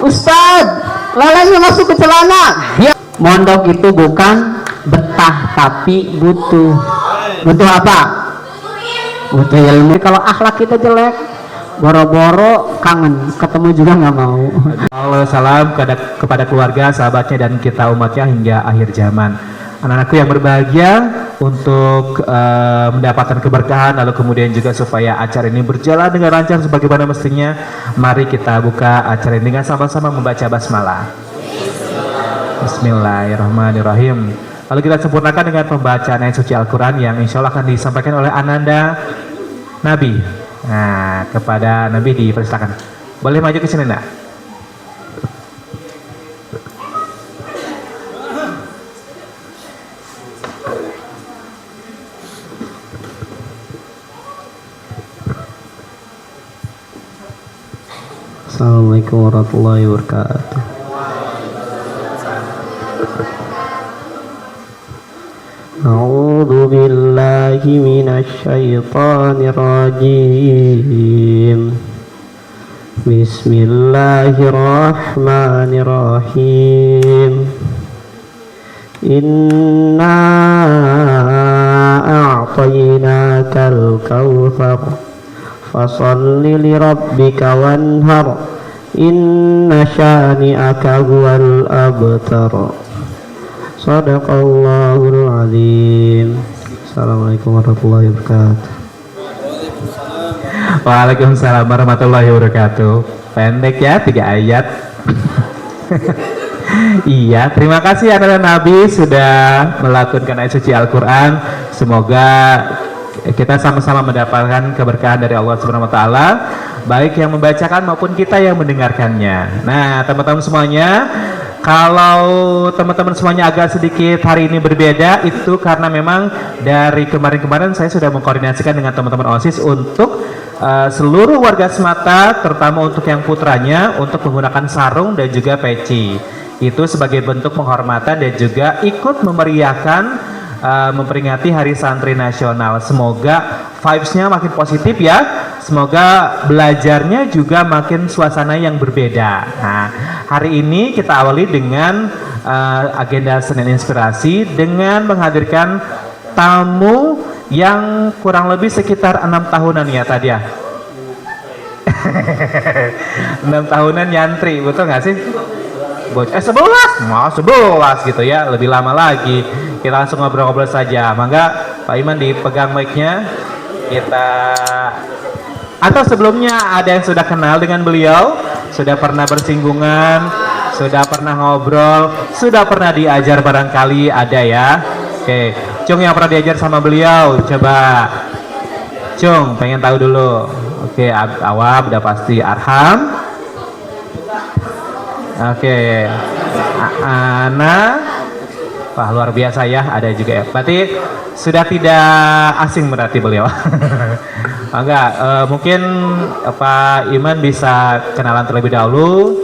Ustaz, lelenya masuk ke celana. Ya, mondok itu bukan betah tapi butuh. Butuh apa? Butuh ilmu. Kalau akhlak kita jelek, boro-boro kangen, ketemu juga nggak mau. Allah salam kepada keluarga, sahabatnya, dan kita umatnya hingga akhir zaman. Anak-anakku yang berbahagia, untuk mendapatkan keberkahan, lalu kemudian juga supaya acara ini berjalan dengan lancar sebagaimana mestinya, mari kita buka acara ini dengan sama-sama membaca basmalah. Bismillahirrahmanirrahim. Lalu kita sempurnakan dengan pembacaan ayat suci Al-Quran yang insya Allah akan disampaikan oleh Ananda Nabi. Nah, kepada Nabi dipersilakan. Boleh maju ke sini, nak? Assalamualaikum warahmatullahi wabarakatuh. A'udzu billahi minasy syaithanir rajim. Bismillahirrahmanirrahim. Inna a'tainakal kautsar fasalli lirabbika wanhar inna syani'aka huwal abtar. Shadaqallahul azim. Assalamualaikum warahmatullahi wabarakatuh. Waalaikumsalam warahmatullahi wabarakatuh. Pendek ya, 3 ayat. Iya, terima kasih anak Nabi sudah melakukan ayat suci Al-Quran. Semoga kita sama-sama mendapatkan keberkahan dari Allah Subhanahu wa taala, baik yang membacakan maupun kita yang mendengarkannya. Nah, teman-teman semuanya, kalau teman-teman semuanya agak sedikit hari ini berbeda, itu karena memang dari kemarin-kemarin saya sudah mengkoordinasikan dengan teman-teman OSIS untuk seluruh warga Semata, terutama untuk yang putranya, untuk menggunakan sarung dan juga peci. Itu sebagai bentuk penghormatan dan juga ikut memeriahkan memperingati Hari Santri Nasional. Semoga vibes-nya makin positif ya. Semoga belajarnya juga makin suasana yang berbeda. Nah, hari ini kita awali dengan agenda Senin Inspirasi dengan menghadirkan tamu yang kurang lebih sekitar 6 tahunan ya tadi ya. 6 tahunan nyantri, betul nggak sih? 11 gitu ya, lebih lama lagi. Kita langsung ngobrol-ngobrol saja. Mangga Pak Iman dipegang mic-nya. Atau sebelumnya ada yang sudah kenal dengan beliau, sudah pernah bersinggungan, sudah pernah ngobrol, sudah pernah diajar barangkali ada ya. Oke, Cung yang pernah diajar sama beliau, coba Cung, pengen tahu dulu. Oke, Awab udah pasti. Arham. Oke, Ana, wah luar biasa ya, ada juga ya. Berarti sudah tidak asing berarti beliau. Enggak, mungkin Pak Iman bisa kenalan terlebih dahulu,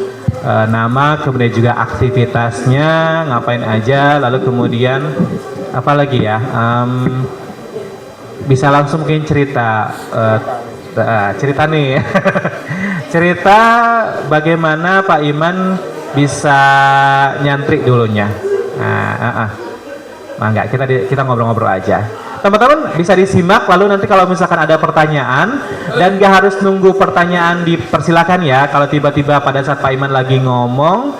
nama, kemudian juga aktivitasnya, ngapain aja, lalu kemudian apa lagi ya? Bisa langsung mungkin cerita nih. Cerita bagaimana Pak Iman bisa nyantri dulunya. Enggak, kita ngobrol-ngobrol aja. Teman-teman bisa disimak, lalu nanti kalau misalkan ada pertanyaan, dan gak harus nunggu pertanyaan dipersilakan ya. Kalau tiba-tiba pada saat Pak Iman lagi ngomong,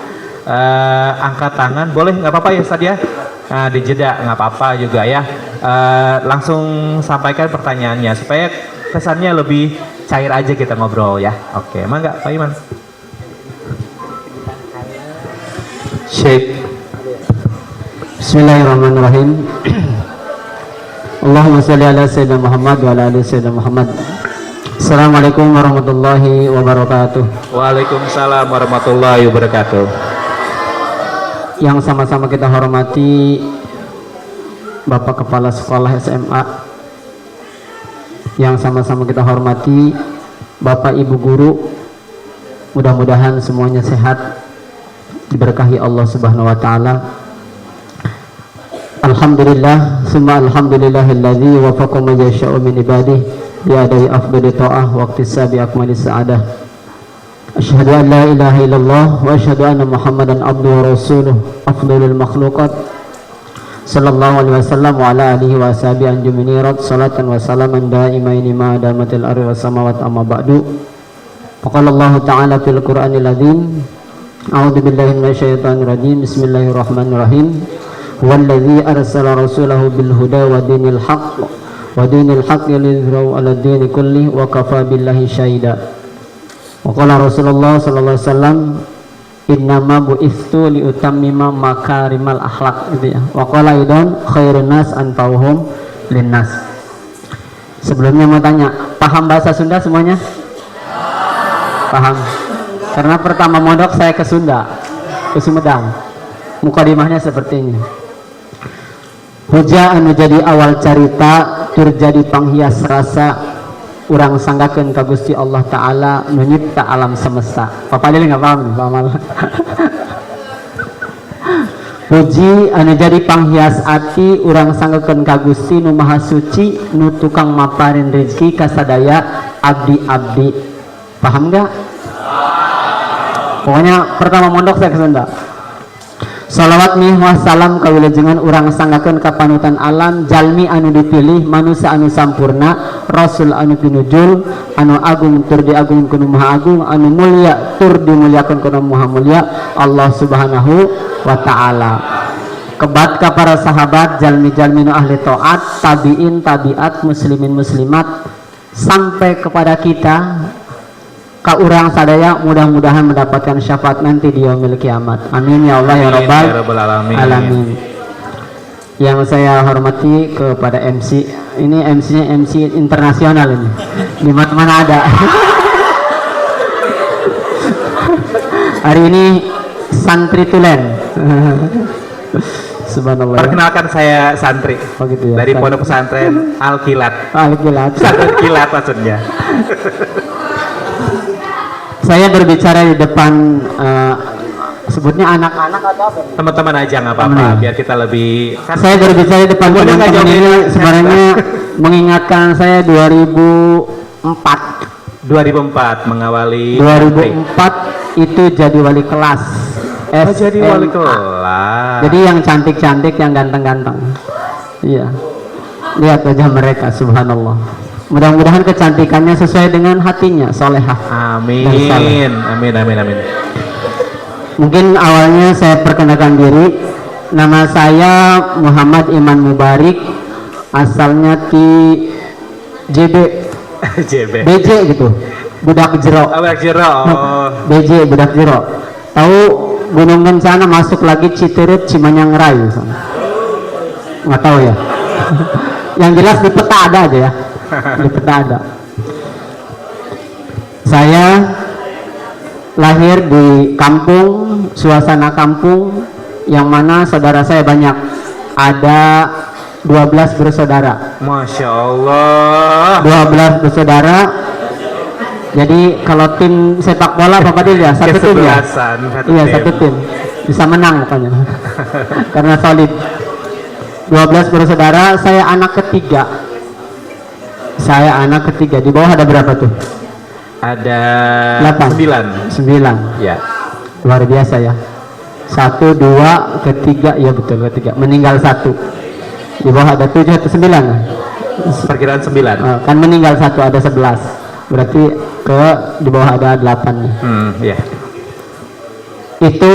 angkat tangan, boleh, nggak apa-apa ya Ustaz ya. Nah, dijeda nggak apa-apa juga ya. Langsung sampaikan pertanyaannya supaya kesannya lebih cair aja kita ngobrol ya. Oke, mangga Pak Iman. Syekh. Bismillahirrahmanirrahim. Allahumma shalli ala sayyidina Muhammad wa ala ali sayyidina Muhammad. Assalamualaikum warahmatullahi wabarakatuh. Waalaikumsalam warahmatullahi wabarakatuh. Yang sama-sama kita hormati Bapak Kepala Sekolah SMA, yang sama-sama kita hormati Bapak Ibu Guru, mudah-mudahan semuanya sehat, diberkahi Allah Subhanahu wa taala. Alhamdulillah, summa alhamdulillahilladzi wafaqa man yasha'u min ibadihi bi adai afdali ta'ah wa iktisabi akmali sa'adah. Asyhadu an la ilaha illallah wa asyhadu anna Muhammadan abduhu wa rasuluh afdalul makhluqat sallallahu alaihi wasallam wa ala alihi wa sahbihi anjuminirat salatan wa salaman daimaini ma damatil ardi was samawati amma ba'du. Faqala Allah ta'ala fil Qur'anil azim a'udzu billahi minasyaitonir rajim bismillahirrahmanirrahim wallazi arsala rasulahu bil huda wa dinil haqq liyudhhirahu 'ala ad-dini kulli wa kafa billahi syahida. Wa qala Rasulullah sallallahu alaihi wasallam innama bu'istu li utammima makarimal akhlak gitu ya. Wa qala aidan khairun nas anfa'uhum linnas. Sebelumnya mau tanya, paham bahasa Sunda semuanya? Paham? Karena pertama mondok saya ke Sunda, ke Sumedang. Mukadimahnya seperti ini. Huja anu jadi awal carita tur jadi panghias rasa urang sanggakeun ka Gusti Allah Ta'ala menyipta alam semesta. Papa dia nggak paham nih, paham. Puji anu jadi panghias ati urang sanggakeun ka Gusti nu Maha Suci nu tukang maparin rezeki ka sadaya abdi-abdi. Paham nggak? Pokoknya pertama mondok saya ke Sunda. Salawat nih wassalam kawilujengan urang sanggakeun ka panutan alam jalmi anu dipilih manusia anu sampurna rasul anu pinujul anu agung tur diagungkeun ku Maha Agung anu mulia tur dimuliakeun ku Maha Mulia Allah Subhanahu wa taala. Kebat ka para sahabat jalmi-jalmi nu ahli taat tabiin tabiat muslimin muslimat sampai kepada kita ka urang sadaya mudah-mudahan mendapatkan syafaat nanti di yaumil kiamat. Amin ya Allah ya rabbal alamin. Yang saya hormati kepada MC, ini MC-nya MC internasional ini. Di mana ada. Hari ini santri tulen. Subhanallah. Perkenalkan saya santri. Oh gitu ya. Dari Pondok Pesantren Al-Kilat. Al-Kilat. Pesantren Kilat maksudnya. Saya berbicara di depan sebutnya anak-anak atau apa? Teman-teman aja nggak apa-apa, biar kita lebih. Saya berbicara di depan teman-teman ini sebenarnya mengingatkan saya 2004 mengawali 2004 itu jadi wali kelas. Jadi wali kelas. Jadi yang cantik-cantik, yang ganteng-ganteng. Iya. Lihat wajah mereka, subhanallah. Mudah-mudahan kecantikannya sesuai dengan hatinya, solehah. Amin. Amin. Mungkin awalnya saya perkenalkan diri. Nama saya Muhammad Iman Mubarik. Asalnya di JB. BJ gitu. Budak Jero. Budak Jero. BJ Budak Jero. Tahu Gunung Kencana masuk lagi Citerut Cimanyang Rai. Nggak tahu ya. Yang jelas di peta ada aja ya. Di peta ada. Saya lahir di kampung, suasana kampung yang mana saudara saya banyak. Ada 12 bersaudara. Masya Allah. 12 bersaudara. Jadi kalau tim sepak bola Bapak dia satu tim ya. Iya, satu tim. Bisa menang pokoknya. Karena solid. 12 bersaudara, saya anak ketiga. Di bawah ada berapa tuh? Ada 9. Ya. Luar biasa ya. 1, 2, ketiga, ya betul ketiga. Meninggal 1. Di bawah ada 7 atau 9? Perkiraan 9. Kan meninggal 1, ada 11. Berarti di bawah ada 8 nih. Ya. Itu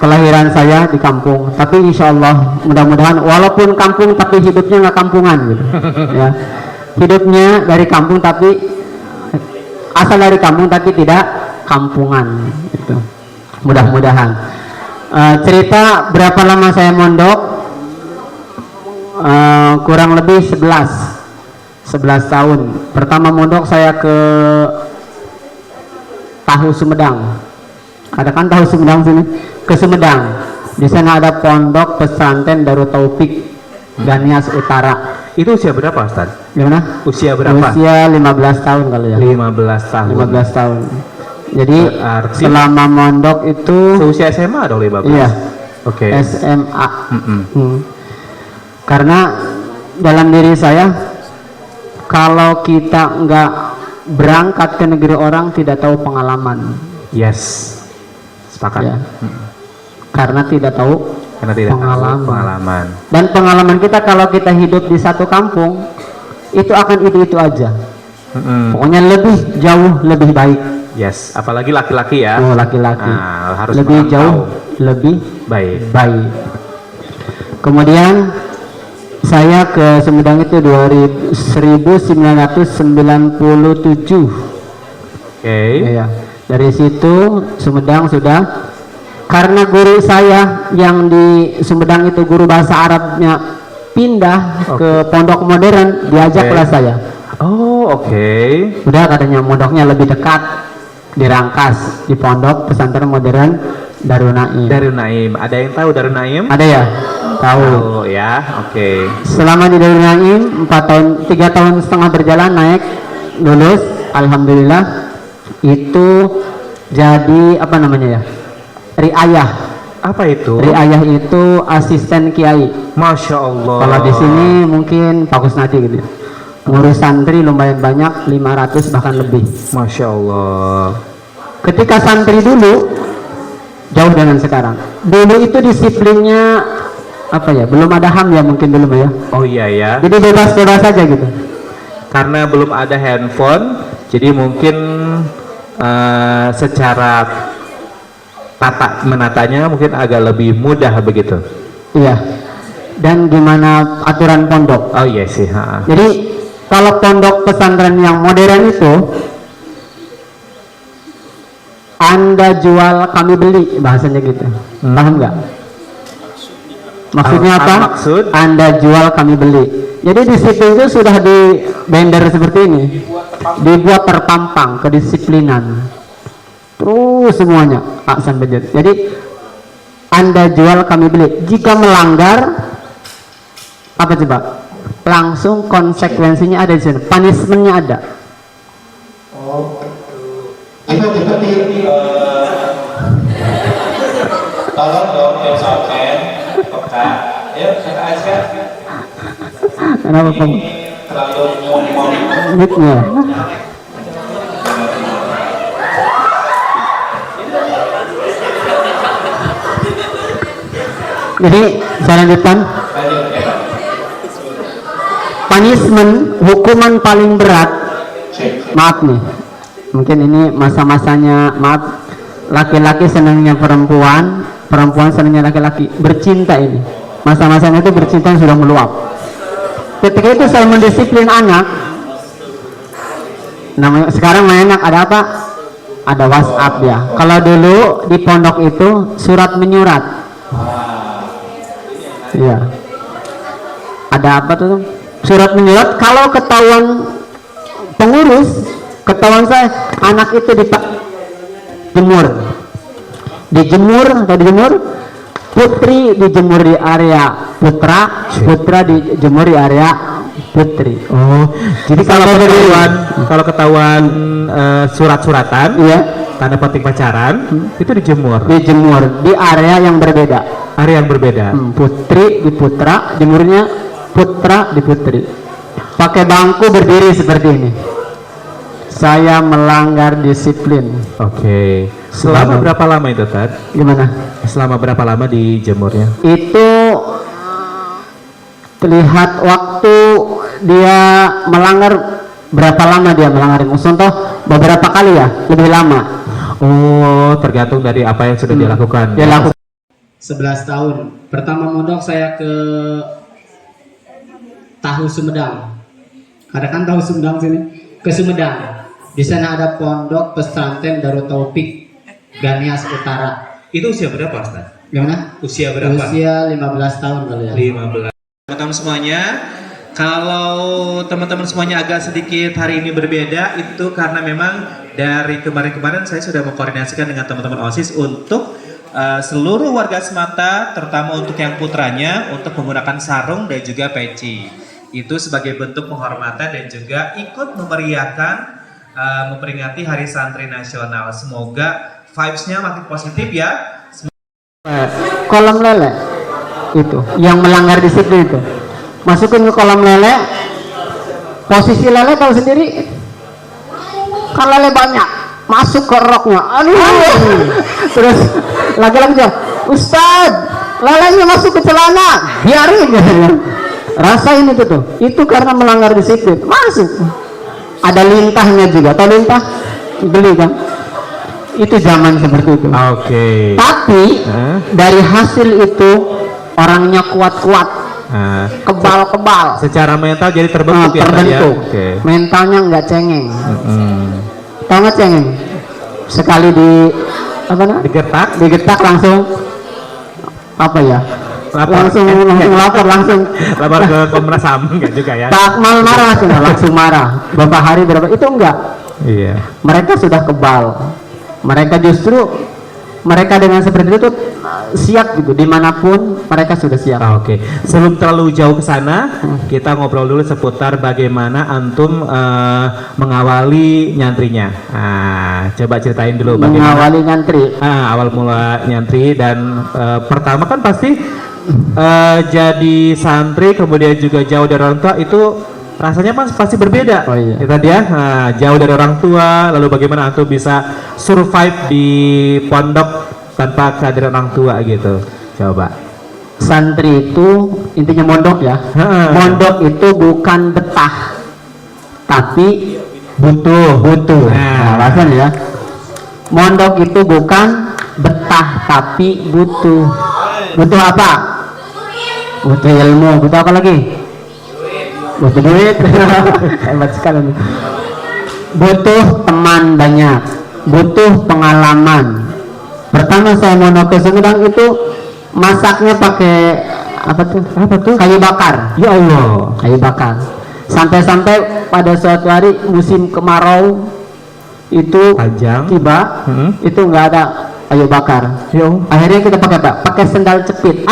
kelahiran saya di kampung, tapi insya Allah mudah-mudahan walaupun kampung tapi hidupnya nggak kampungan gitu. Ya, hidupnya dari kampung tapi asal dari kampung tapi tidak kampungan gitu. Mudah-mudahan. Cerita berapa lama saya mondok? Kurang lebih 11 tahun. Pertama mondok saya ke Tahu Sumedang. Ada kan Tahu Sumedang sini? Ke Sumedang. Di sana ada pondok pesantren Darut Taufik Ganias Utara. Itu usia berapa, Ustaz? Gimana? Usia berapa? Usia 15 tahun kali ya. 15 tahun. 15 tahun. Jadi berarti selama mondok itu seusia SMA dong 15. Iya. Oke. SMA. Karena dalam diri saya kalau kita nggak berangkat ke negeri orang tidak tahu pengalaman. Yes, sepakat. Ya. Karena tidak tahu Karena tidak pengalaman. tahu pengalaman. Dan pengalaman kita kalau kita hidup di satu kampung itu akan itu aja. Pokoknya lebih jauh lebih baik. Yes, apalagi laki-laki ya. Oh, laki-laki. Nah, harus lebih jauh merantau. lebih Baik. baik. Kemudian saya ke Sumedang itu 1997. Oke. Iya. Dari situ Sumedang sudah, karena guru saya yang di Sumedang itu guru bahasa Arabnya pindah ke pondok modern, diajaklah saya. Oh, oke. Udah katanya pondoknya lebih dekat di Rangkas, di pondok pesantren modern Darun Naim. Darun Naim. Ada yang tahu Darun Naim? Ada ya? Tahu. Oh ya, oke. Selama di Darun Naim 3 tahun setengah berjalan, naik, lulus, alhamdulillah. Itu jadi apa namanya ya? Riayah. Apa itu? Riayah itu asisten kiai. Masya Allah. Kalau di sini mungkin Pak Kusnadi gitu ya. Ngurus santri lumayan banyak, 500 bahkan lebih. Masya Allah. Ketika santri dulu jauh dengan sekarang. Dulu itu disiplinnya apa ya? Belum ada HAM ya mungkin dulu ya. Oh iya ya. Jadi bebas-bebas saja gitu. Karena belum ada handphone, jadi mungkin secara menatanya mungkin agak lebih mudah begitu. Iya. Dan gimana aturan pondok? Oh iya sih. Ha. Jadi kalau pondok pesantren yang modern itu, Anda jual kami beli, bahasanya gitu. Paham nggak? Maksudnya apa? Maksud? Anda jual kami beli. Jadi disiplin itu sudah di bender seperti ini, dibuat terpampang kedisiplinan. Terus semuanya aksan budget. Jadi Anda jual kami beli. Jika melanggar apa coba? Langsung konsekuensinya ada di sini. Punishmentnya ada. Oh, itu seperti tolong dong yang sampai peka. Ayo kita aja. Kenapa Pak? Terlalu ngomong. Mitnya. Jadi saya lanjutkan. Punishment, hukuman paling berat. Maaf nih, mungkin ini masa-masanya, maaf, laki-laki senangnya perempuan, perempuan senangnya laki-laki, bercinta ini. Masa-masanya itu bercinta yang sudah meluap. Ketika itu saya mendisiplin anak. Namanya sekarang enak ada apa? Ada WhatsApp ya. Kalau dulu di pondok itu surat menyurat. Iya. Ada apa tuh? Surat menyurat. Kalau ketahuan pengurus, ketahuan saya anak itu dijemur, dijemur, putri dijemur di area putra, putra dijemur di area putri. Oh, jadi kalau ketahuan surat-suratan, iya, tanda petik pacaran, itu dijemur di area yang berbeda. Area yang berbeda. Putri di putra, jemurnya putra di putri. Pakai bangku berdiri seperti ini. Saya melanggar disiplin. Oke. Selama berapa lama itu, Tad? Gimana? Selama berapa lama dijemurnya? Itu terlihat waktu dia melanggar, berapa lama dia melanggar. Contoh beberapa kali ya, lebih lama. Oh, tergantung dari apa yang sudah dilakukan. Dia lakukan 11 tahun. Pertama mondok saya ke Tahu Sumedang. Ada kan Tahu Sumedang sini? Ke Sumedang. Di sana ada pondok pesantren Darut Taufik Ganias Utara. Itu usia berapa, Ustaz? Gimana? Usia berapa? Usia 15 tahun kali ya. 15. Teman-teman semuanya, kalau teman-teman semuanya agak sedikit hari ini berbeda, itu karena memang dari kemarin-kemarin saya sudah mengkoordinasikan dengan teman-teman OSIS untuk seluruh warga Semata, terutama untuk yang putranya, untuk menggunakan sarung dan juga peci. Itu sebagai bentuk penghormatan dan juga ikut memeriahkan, memperingati Hari Santri Nasional. Semoga vibes-nya makin positif ya. Kolam lele itu yang melanggar disiplin itu, masukin ke kolam lele. Posisi lele tahu sendiri, kan lele banyak masuk ke roknya, aduh. Terus lagi-lagi dia, Ustad, lelenya masuk ke celana, biarin ya. Rasain itu tuh, itu karena melanggar disiplin, masuk. Ada lintahnya juga, atau lintah beli kan? Itu zaman seperti itu. Oke. Tapi dari hasil itu orangnya kuat-kuat, kebal-kebal. Secara mental jadi terbentuk ya, Pak, ya? Terbentuk. Oke. Mentalnya nggak cengeng. Tahu nggak cengeng? Sekali di apa namanya? Digetak langsung apa ya? Langsung lapor langsung. Lapor ke Komnas HAM enggak juga ya? Pak Akmal marah langsung marah. Berapa hari berapa itu enggak. Iya. Mereka sudah kebal. Mereka justru dengan seperti itu siap gitu dimanapun mereka sudah siap. Oke. Sebelum terlalu jauh ke sana, kita ngobrol dulu seputar bagaimana antum mengawali nyantrinya. Coba ceritain dulu bagaimana Mengawali nyantri. awal mula nyantri dan pertama kan pasti jadi santri kemudian juga jauh dari orang tua itu rasanya pasti berbeda. Oh, iya. Itu dia jauh dari orang tua, lalu bagaimana antum bisa survive di pondok tanpa kehadiran orang tua gitu. Coba. Santri itu intinya mondok ya. Mondok itu bukan betah, tapi butuh. Nah, rasanya ya. Mondok itu bukan betah tapi butuh. Butuh apa? Butuh ilmu. Butuh apa lagi? Butuh duit. Hebat sekali. Butuh teman banyak. Butuh pengalaman. Pertama saya mondok ke Sumedang itu masaknya pakai apa tuh? Kayu bakar. Ya Allah, kayu bakar. Sampai-sampai pada suatu hari musim kemarau itu Panjang. tiba, itu nggak ada kayu bakar. Yo. Akhirnya kita pakai apa? Pakai sendal cepit.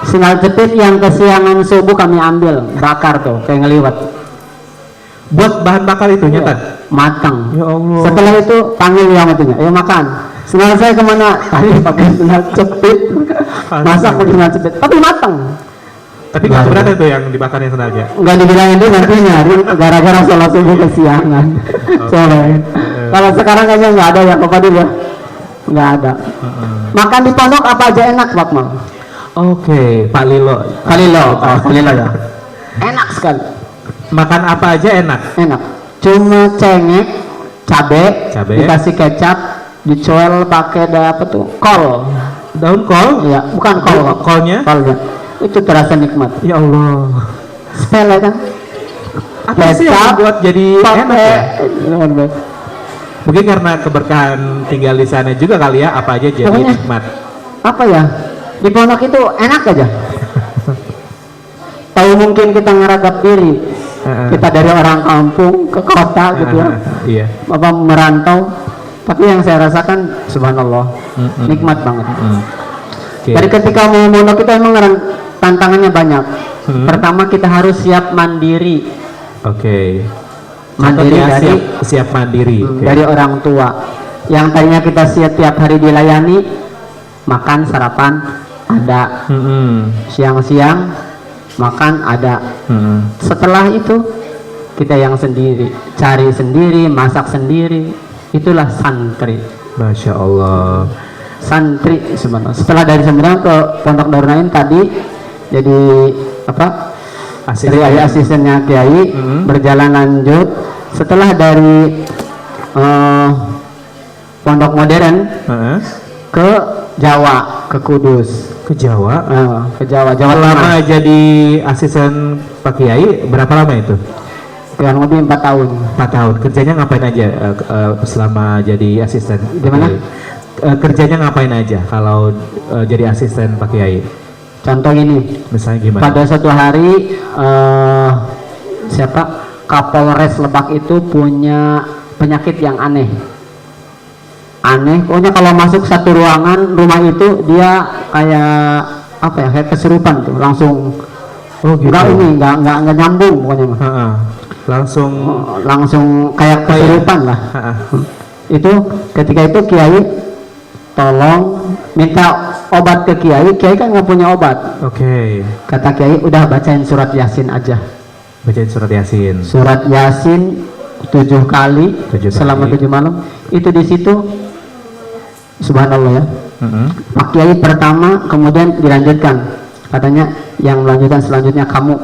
Sendal cepit yang kesiangan subuh kami ambil, bakar tuh kayak ngeliwat. Buat bahan bakar itu nyata. Matang. Ya Allah. Setelah itu panggil yang itunya, ayo makan. Sendal saya kemana? Tadi pakai sendal cepit. Masak pakai sendal cepit, tapi matang. Tapi nggak keberatan tuh yang dibakarnya sendalnya. Nggak dibilangin dia nanti nyari gara-gara sholat subuh kesiangan. Soalnya. Kalau sekarang kayaknya nggak ada ya Pak Fadil ya. Nggak ada. Makan di pondok apa aja enak Pak Mal. Oke, Pak Lilo. Pak Lilo ya. Enak sekali. Makan apa aja enak. Enak. Cuma cengek, cabe, dikasih kecap, dicuel pakai apa tuh? Kol. Daun kol? Iya, bukan kol. Kolnya? Kolnya. Itu terasa nikmat. Ya Allah. Sepele kan? Apa sih yang buat jadi enak ya? Pakai. Mungkin karena keberkahan tinggal di sana juga kali ya, apa aja jadi Pokoknya, nikmat. apa ya? Di pondok itu enak aja. Tahu mungkin kita ngeragap diri. Kita dari orang kampung ke kota gitu ya. Iya. Apa merantau. Tapi yang saya rasakan subhanallah nikmat banget. Okay. Dari ketika mau mondok kita emang tantangannya banyak. Pertama kita harus siap mandiri. Oke. Mandiri dari siap mandiri. Dari orang tua. Yang tadinya kita siap tiap hari dilayani, makan sarapan ada, siang-siang makan ada. Setelah itu kita yang sendiri, cari sendiri, masak sendiri. Itulah santri. Masya Allah. Santri sebenarnya. Setelah dari Sumedang ke Pondok Darul Naim tadi jadi apa? Asistennya Kiai. Berjalan lanjut. Setelah dari Pondok Modern ke Jawa, ke Kudus. Ke Jawa? Ke Jawa. Lama jadi asisten Pak Kiai, berapa lama itu? Kurang lebih 4 tahun. 4 tahun. Kerjanya ngapain aja selama jadi asisten? Gimana? Kerjanya ngapain aja kalau jadi asisten Pak Kiai? Contoh gini. Misalnya gimana? Pada suatu hari Kapolres Lebak itu punya penyakit yang aneh. Pokoknya kalau masuk satu ruangan rumah itu dia kayak apa ya? Kayak kesurupan tuh, langsung. Oh gitu. Nggak nyambung pokoknya mah. Langsung kayak kesurupan lah. Itu ketika itu Kiai tolong minta obat ke Kiai kan nggak punya obat. Oke. Kata Kiai udah bacain surat Yasin aja. Bacain surat Yasin. Surat Yasin 7 kali 7 selama kali. 7 malam. Itu di situ subhanallah ya. Pak Kiai pertama, kemudian dilanjutkan. Katanya yang melanjutkan selanjutnya kamu.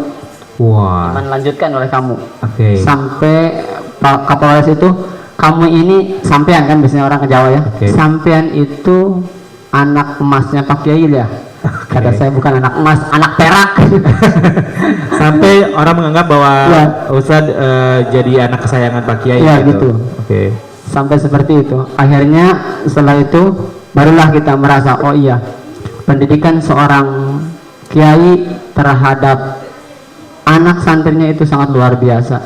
Wah. Melanjutkan oleh kamu. Oke. Sampai Pak Kapolres itu, kamu ini sampean kan biasanya orang ke Jawa ya. Oke. Sampean itu anak emasnya Pak Kiai ya. Kata saya bukan anak emas, anak perak. Sampai orang menganggap bahwa Ya. Ustadz jadi anak kesayangan Pak Kiai Ya, gitu. gitu. Oke. Sampai seperti itu. Akhirnya setelah itu barulah kita merasa, oh iya, pendidikan seorang kiai terhadap anak santrinya itu sangat luar biasa.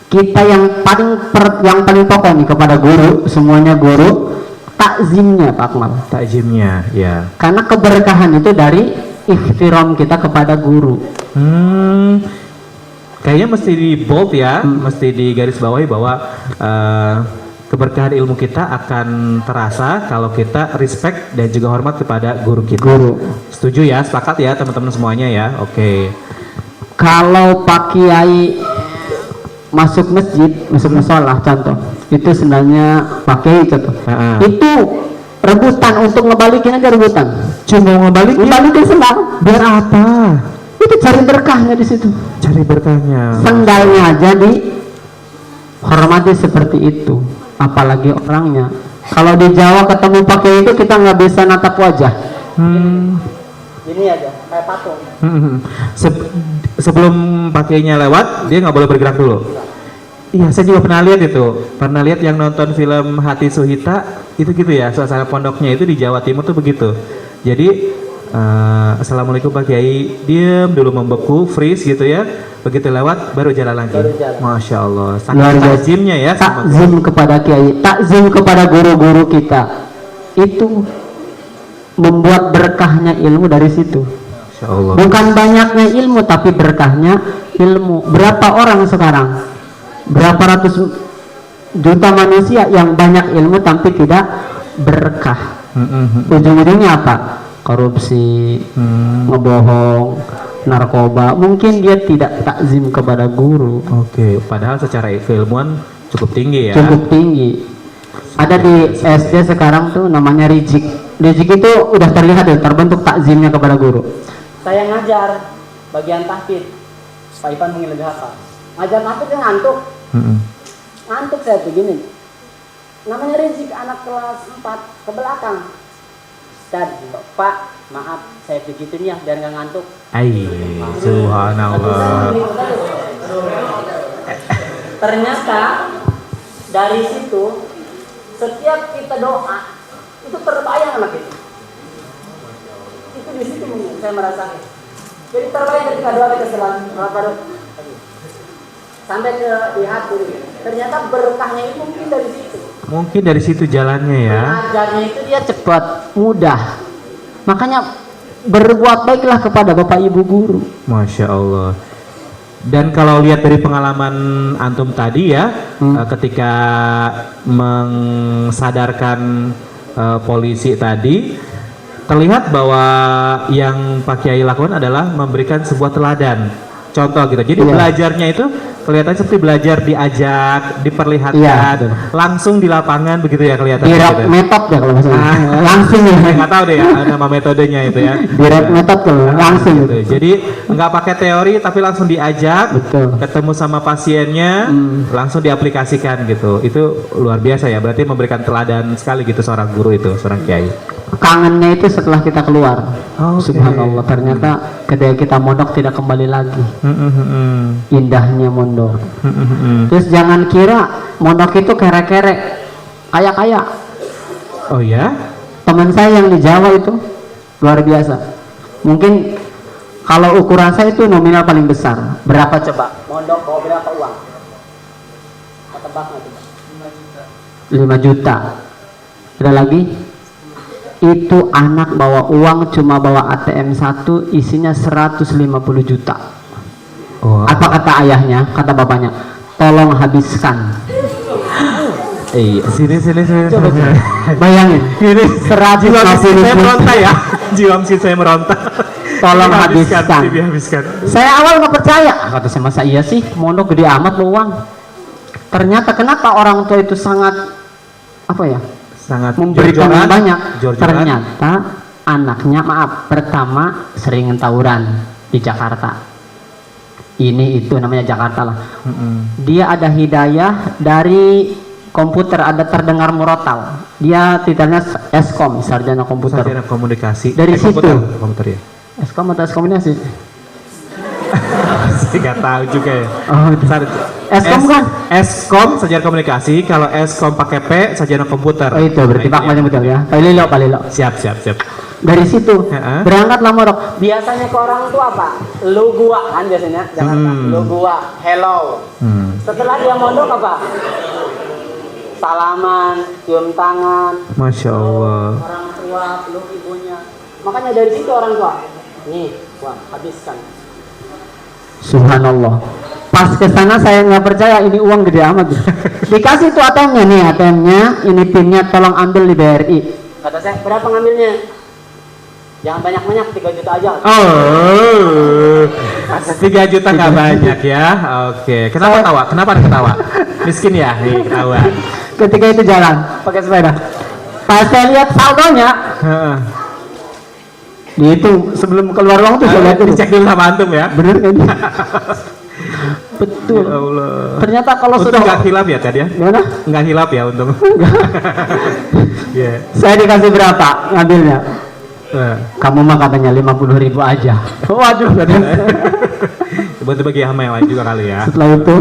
Kita yang paling pokok nih kepada guru, semuanya guru, takzimnya Pak Akmal. Takjimnya, ya. Karena keberkahan itu dari ihtiram kita kepada guru. Kayaknya mesti di bold ya, mesti di garis bawahi bahwa keberkahan ilmu kita akan terasa kalau kita respect dan juga hormat kepada guru kita. Guru. Setuju ya, sepakat ya teman-teman semuanya ya. Oke. Kalau Pak Kiai masuk masjid, masuk musola contoh, itu sebenarnya Pak Kiai contoh. Itu rebutan untuk ngebalikin aja rebutan. Cuma Ngebalikin sendal. biar apa? Itu cari berkahnya di situ. Cari berkahnya. Sendalnya aja dihormati seperti itu. Apalagi orangnya. Kalau di Jawa ketemu Pak Kiai itu kita nggak bisa natap wajah. Ini aja, kayak patung. Sebelum pakainya lewat, dia nggak boleh bergerak dulu. Iya, saya juga pernah lihat itu. Pernah lihat yang nonton film Hati Suhita, itu gitu ya, suasana pondoknya itu di Jawa Timur tuh begitu. Jadi, Assalamualaikum Pak Kiai, diem dulu membeku, freeze gitu ya. Begitu lewat, baru jalan lagi. Masya Allah, sangat takzimnya ya. Takzim kepada Kiai, takzim kepada guru-guru kita. Itu membuat berkahnya ilmu dari situ. Masya Allah. Bukan banyaknya ilmu, tapi berkahnya ilmu. Berapa orang sekarang, berapa ratus juta manusia yang banyak ilmu tapi tidak berkah. Ujung-ujungnya apa? Korupsi, ngebohong, narkoba. Mungkin dia tidak takzim kepada guru. Oke, padahal secara keilmuan cukup tinggi ya. Cukup tinggi. Ada di SD sekarang tuh namanya Rizik. Rizik itu udah terlihat ya, terbentuk takzimnya kepada guru. Saya ngajar bagian tahfidz, Pak Ipan mungkin lebih hafal. Ngajar tahfidz kan ngantuk. Ngantuk saya begini. Namanya Rizik, anak kelas 4 ke belakang. Dan Pak, maaf saya begituin ya biar nggak ngantuk. Subhanallah. Ternyata dari situ setiap kita doa itu terbayang anak itu. Itu di situ saya merasakan. Jadi terbayang ketika doa kita sampai ke di hati. Ternyata berkahnya itu mungkin dari situ. Mungkin dari situ jalannya ya. Ajarnya itu dia cepat, mudah. Makanya berbuat baiklah kepada Bapak Ibu guru. Masya Allah. Dan kalau lihat dari pengalaman antum tadi ya, ketika mengsadarkan polisi tadi, terlihat bahwa yang Pak Kiai lakukan adalah memberikan sebuah teladan, contoh gitu. Jadi belajarnya itu kelihatan seperti belajar diajak, diperlihatkan, langsung di lapangan begitu ya kelihatan. Direct gitu. method ya kalau maksudnya. Langsung ya. Saya nggak tahu deh ya nama metodenya itu ya. Direct method tuh langsung Gitu. Jadi nggak pakai teori tapi langsung diajak, ketemu sama pasiennya, langsung diaplikasikan gitu. Itu luar biasa ya. Berarti memberikan teladan sekali gitu seorang guru itu, seorang kiai. Kangennya itu setelah kita keluar. Subhanallah, ternyata ketika kita mondok tidak kembali lagi. Indahnya mondok. Terus jangan kira mondok itu kere-kere, kaya-kaya. Oh ya? Teman saya yang di Jawa itu luar biasa. Mungkin kalau ukuran saya itu nominal paling besar. Berapa coba? Mondok bawa berapa uang? Tebak nggak coba? 5 juta. Ada lagi? Itu anak bawa uang cuma bawa ATM 1 isinya 150 juta. Apa kata ayahnya, kata bapaknya? Tolong habiskan. Sini. Coba. Bayangin. Ini 150 Saya juta. meronta ya. Jiwa saya meronta. Tolong habiskan. Dihabiskan. Saya awal nggak percaya. Kata saya, masa iya sih mondok gede amat lo uang. Ternyata kenapa orang tua itu sangat apa ya? Sangat Memberikan jor-joran, banyak. jor-joran. Ternyata anaknya pertama sering tawuran di Jakarta. Ini itu namanya Jakarta lah. Dia ada hidayah dari komputer, ada terdengar murotal. Dia titelnya Eskom, sarjana komputer. Sarjana komunikasi. Dari situ. Komputer ya. Eskom atau Eskomunikasi? Nggak tahu juga ya. Oh, Eskom kan? Eskom sarjana komunikasi, kalau Eskom pakai P sarjana komputer. Oh itu berarti Pak Nah, macam betul ya. Palilo. Siap. Dari situ Heeh. berangkatlah mondok. Biasanya ke orang tua apa? Lu gua kan biasanya Jakarta. Lu gua, hello. Setelah dia mondok apa? Salaman, cium tangan, Masya Allah. orang tua, peluk ibunya. Makanya dari situ orang tua. Nih, gua habiskan. Subhanallah. Pas ke sana saya nggak percaya ini uang gede amat. Dikasih tuh ATM-nya nih, ATM-nya, ini pinnya tolong ambil di BRI. Kata saya, berapa ngambilnya? Jangan banyak-banyak, 3 juta aja. Oh, 3 juta nggak banyak ya. Oke, kenapa ketawa? Kenapa ada ketawa? Miskin ya, nih ketawa. Ketika itu jalan pakai sepeda. Pas saya lihat saldonya, Heeh. di itu sebelum keluar uang tuh saya lihat itu. Dicek dulu sama antum ya. Bener kan? Betul. Ya Allah. Ternyata kalau Untung sudah nggak hilap ya tadi ya? gimana? Nggak hilap ya untung. Iya. Saya dikasih berapa ngambilnya? Nah, Kamu mah katanya 50.000 aja. Waduh, katanya. buat bagi sama yang lain juga kali ya. Setelah itu,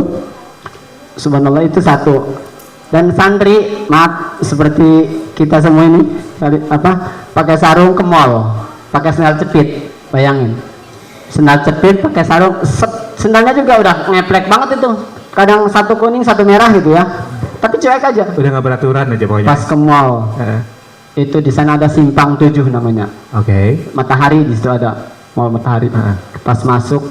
subhanallah itu satu. Dan santri, maaf seperti kita semua ini, pakai sarung ke mall, pakai sendal cepit, bayangin. Sendal cepit, pakai sarung, sendalnya juga udah ngeplek banget itu. Kadang satu kuning, satu merah gitu ya. Tapi cuek aja. Udah nggak beraturan aja pokoknya. Pas ke mall, itu di sana ada simpang 7 namanya. Oke. Matahari di situ ada mall Matahari. Pas masuk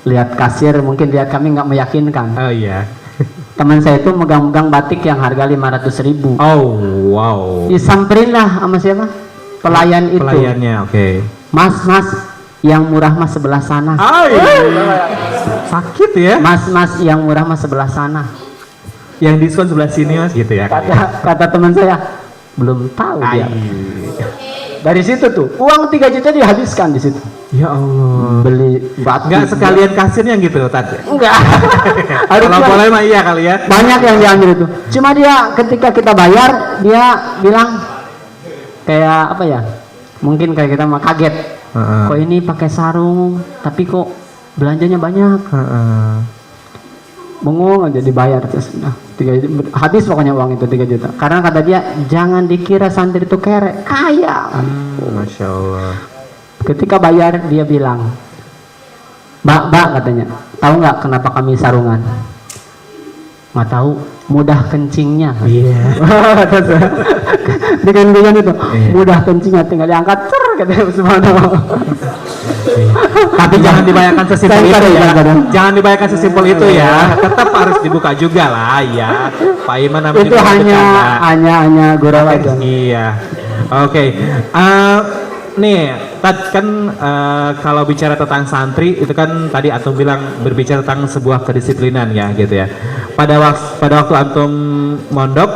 lihat kasir, mungkin lihat kami nggak meyakinkan. Oh iya. Teman saya itu megang-megang batik yang harga 500.000. Oh wow. Disamperin lah sama siapa? Pelayan itu. Pelayannya oke. Mas, yang murah mas sebelah sana. Sakit ya. Mas, yang murah mas sebelah sana. Yang diskon sebelah sini mas gitu ya. Kata teman saya, belum tahu dia. Dari situ tuh uang 3 juta dihabiskan di situ. Ya Allah. Beli batik. Enggak sekalian kasirnya gitu tadi. Enggak. Kalau boleh mah iya kali ya. Banyak yang diambil itu. Cuma dia ketika kita bayar, dia bilang kayak apa ya? Mungkin kayak kita mah kaget. Kok ini pakai sarung, tapi kok belanjanya banyak. Bengong aja dibayar terus. Nah, 3 juta, habis pokoknya uang itu 3 juta. Karena kata dia, jangan dikira santri itu kere, kaya. Masya Allah. Ketika bayar dia bilang, Mbak katanya, tahu nggak kenapa kami sarungan? Nggak tahu, mudah kencingnya. Iya. Dengan itu, mudah kencingnya tinggal diangkat, katanya subhanallah. Tapi jangan dibayarkan sesimpel itu ya. Kadang-kadang. Jangan dibayarkan sesimpel itu ya. Tetap harus dibuka juga lah ya. Pak Iman namanya Itu juga hanya gurau aja. Iya. Oke. Nih, kan kalau bicara tentang santri itu kan tadi antum bilang berbicara tentang sebuah kedisiplinan ya gitu ya. Pada waktu antum mondok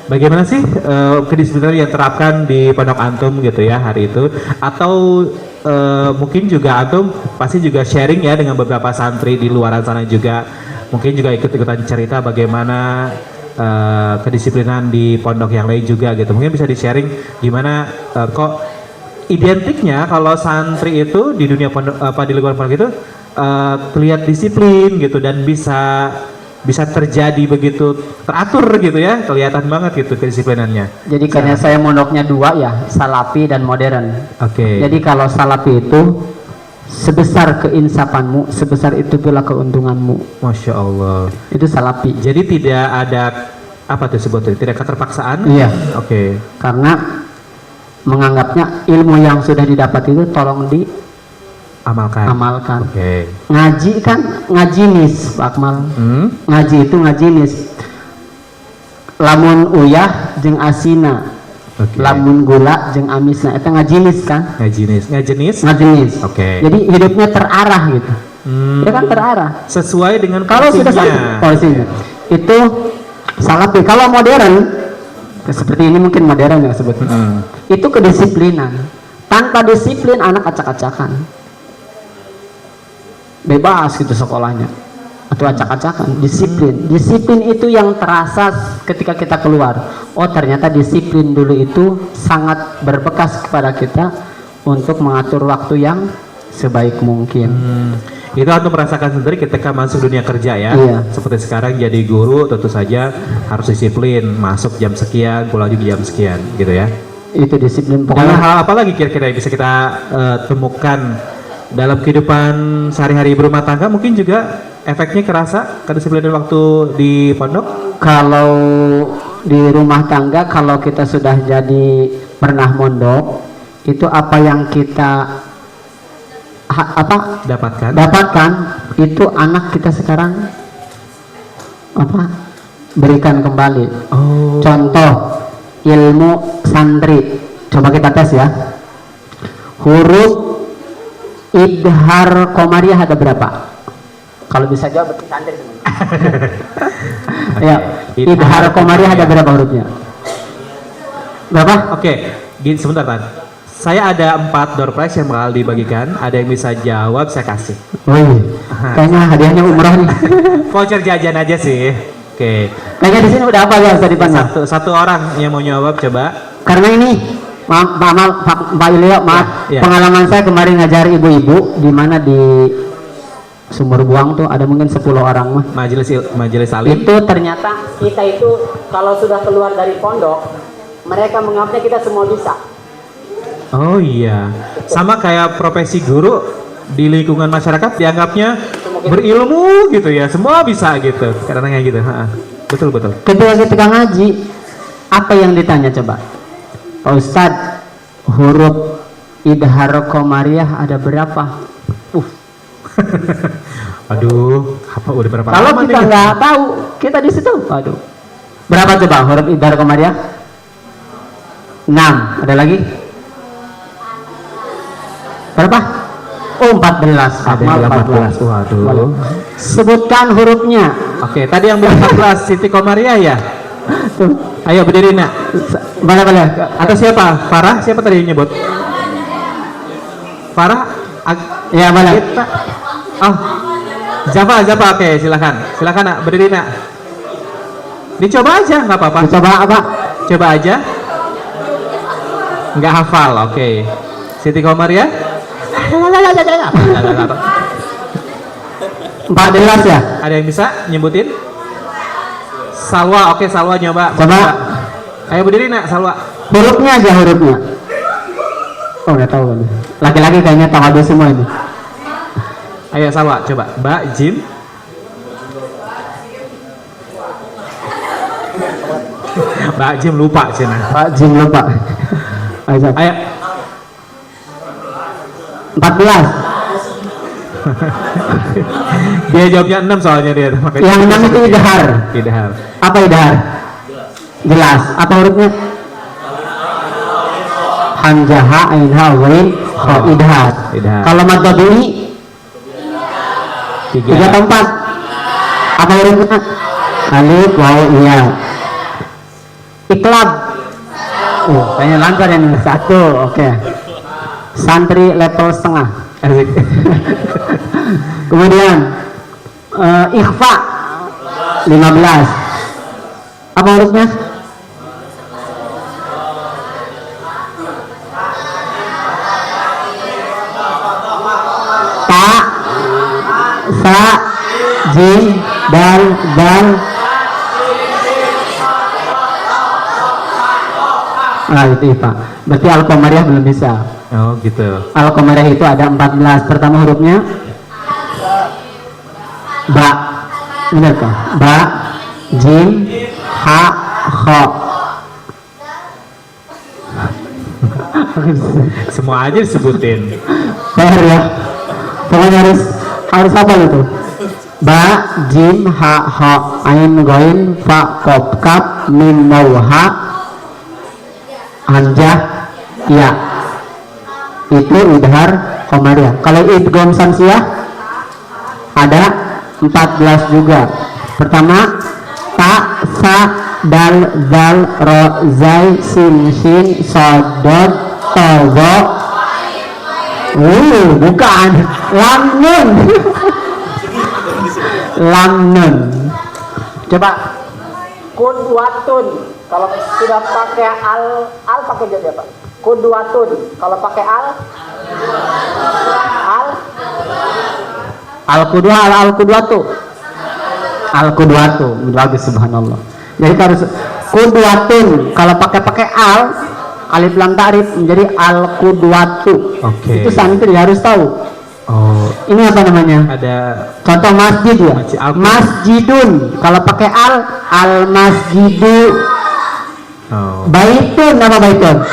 bagaimana sih kedisiplinan yang terapkan di pondok antum gitu ya hari itu, atau mungkin juga antum pasti juga sharing ya dengan beberapa santri di luaran sana juga, mungkin juga ikut-ikutan cerita bagaimana kedisiplinan di pondok yang lain juga gitu. Mungkin bisa di-sharing gimana kok identiknya kalau santri itu di dunia pondok di lingkungan pondok itu terlihat disiplin gitu dan bisa terjadi begitu teratur gitu ya, kelihatan banget gitu kedisiplinannya. Jadi karena saya mondoknya 2 ya, salafi dan modern. Oke. Jadi kalau salafi itu sebesar keinsafanmu, sebesar itu pula keuntunganmu. Masya Allah. Itu salafi. Jadi tidak ada apa tuh sebutnya? Tidak keterpaksaan? Iya. Oke. Karena menganggapnya ilmu yang sudah didapat itu tolong Amalkan. diamalkan. Oke. Ngaji kan ngajinis, Pak Akmal. Ngaji itu ngajinis. Lamun uyah jeung asina. Oke. Lamun gula jeung amisna, itu ngajinis kan? Ngajenis. Ngajinis. Oke. Jadi hidupnya terarah gitu. Ya kan terarah. Sesuai dengan Kalau sudah porsinya. sampai porsinya itu sangat baik. Kalau modern seperti ini mungkin modern ya sebutnya. Itu kedisiplinan. Tanpa disiplin anak acak-acakan. Bebas gitu sekolahnya. Atau acak-acakan, disiplin. Disiplin itu yang terasa ketika kita keluar. Oh, ternyata disiplin dulu itu sangat berbekas kepada kita untuk mengatur waktu yang sebaik mungkin. Itu antum merasakan sendiri ketika masuk dunia kerja ya. Iya. Seperti sekarang jadi guru tentu saja harus disiplin, masuk jam sekian, pulang juga jam sekian gitu ya. Itu disiplin Dan pokoknya. hal apa lagi kira-kira yang bisa kita temukan dalam kehidupan sehari-hari berumah tangga, mungkin juga efeknya kerasa kedisiplinan waktu di pondok? Kalau di rumah tangga, kalau kita sudah jadi pernah mondok, itu apa yang kita dapatkan itu anak kita sekarang berikan kembali. Contoh ilmu santri, coba kita tes ya. Huruf idhar komariah ada berapa? Kalau bisa jawab berarti santri semua. Ya, idhar komariah ada berapa hurufnya? Berapa? Oke, gini sebentar Tan. Saya ada 4 door prize yang bakal dibagikan. Ada yang bisa jawab saya kasih. Wih, kayaknya hadiahnya umroh nih. Voucher jajan aja sih. Oke. Kayaknya di sini udah apa ya tadi Pak? Satu orang yang mau jawab coba. Karena ini Pak Ilio, maaf, Ya. pengalaman saya kemarin ngajar ibu-ibu di mana di Sumur Buang tuh ada mungkin 10 orang mah. Majelis alim. Itu ternyata kita itu kalau sudah keluar dari pondok, mereka menganggapnya kita semua bisa. Oh iya. Sama kayak profesi guru di lingkungan masyarakat dianggapnya berilmu gitu ya. Semua bisa gitu. Kadang-kadang gitu. Betul. Ketika ngaji, apa yang ditanya coba? Pak Ustadz, huruf idhar komariah ada berapa? Aduh, apa udah berapa Kalau lama kita nih? nggak tahu, kita di situ. Aduh. Berapa coba huruf idhar komariah? 6. Ada lagi? Berapa? Oh, 14. Ada yang bilang 14. Waduh. Sebutkan hurufnya. Oke, tadi yang bilang 14 Siti Komariah ya? Tuh. Ayo berdiri nak. Boleh. Atau siapa? Farah? Siapa tadi yang nyebut? Farah? Ya, boleh. Oh, Zafa, oke, silakan nak, berdiri nak. Dicoba aja, nggak apa-apa. Coba apa? Coba aja. Nggak hafal, oke. Siti Komariah? 14 ya? Ada yang bisa nyebutin? Salwa, oke, Salwa nyoba. Coba. Ayo berdiri nak, Salwa. Hurufnya aja hurufnya. Oh, udah tahu kan. Laki-laki kayaknya tahu ada semua ini. Ayo Salwa, coba. Ba, Jim. Mbak Jim lupa cina. Pak Jim lupa. Ayo. Ayo. 14. Dia jawabnya 6 soalnya dia. Yang 6 itu idhar. Idhar. Apa idhar? Jelas. Apa hurufnya? Hamzah, ain, ha, ghain, kha, idhar. Idhar. Kalau mad tabi'i 3 atau 4. Apa hurufnya? Alif, waw, iya. Iklab. Oh, kayaknya lancar yang ini. 1, oke. Santri level setengah. Asik. Kemudian ikhfa 15. Apa hurufnya? Ta, sa, jim, dal, itu Pak. Berarti Al-Qamariyah belum bisa. Oh gitu. Al-Qamariyah itu ada 14. Pertama hurufnya ba. Benar kah? Ba, jim, ha, kha. Semua aja disebutin. PR ya. Pokoknya harus apa itu? Ba, jim, ha, kha, ain, ghain, fa, qaf, kaf, mim, waw, ha, hamzah, ya. Itu idhar qamariyah. Kalau idgham samsiyah Ada 14 juga. Pertama, ta, sa, dal, zal, ro, zai, sin, shin, sodod, togo. Bukan. Lam, nun. Lam, nun. Coba. Kudwatun. Kalau sudah pakai al pakai jadi apa? Kudwatun. Kalau pakai al kudwatu. Al kudwatu. Bagus, subhanallah. Jadi harus kudwatun. Kalau pakai alif lam ta'rif menjadi al kudwatu. Oke. Itu santri harus tahu. Oh, Ini apa namanya? ada Contoh masjid ya. Masjidun. Kalau pakai al masjidu. Baitun, nama baitun.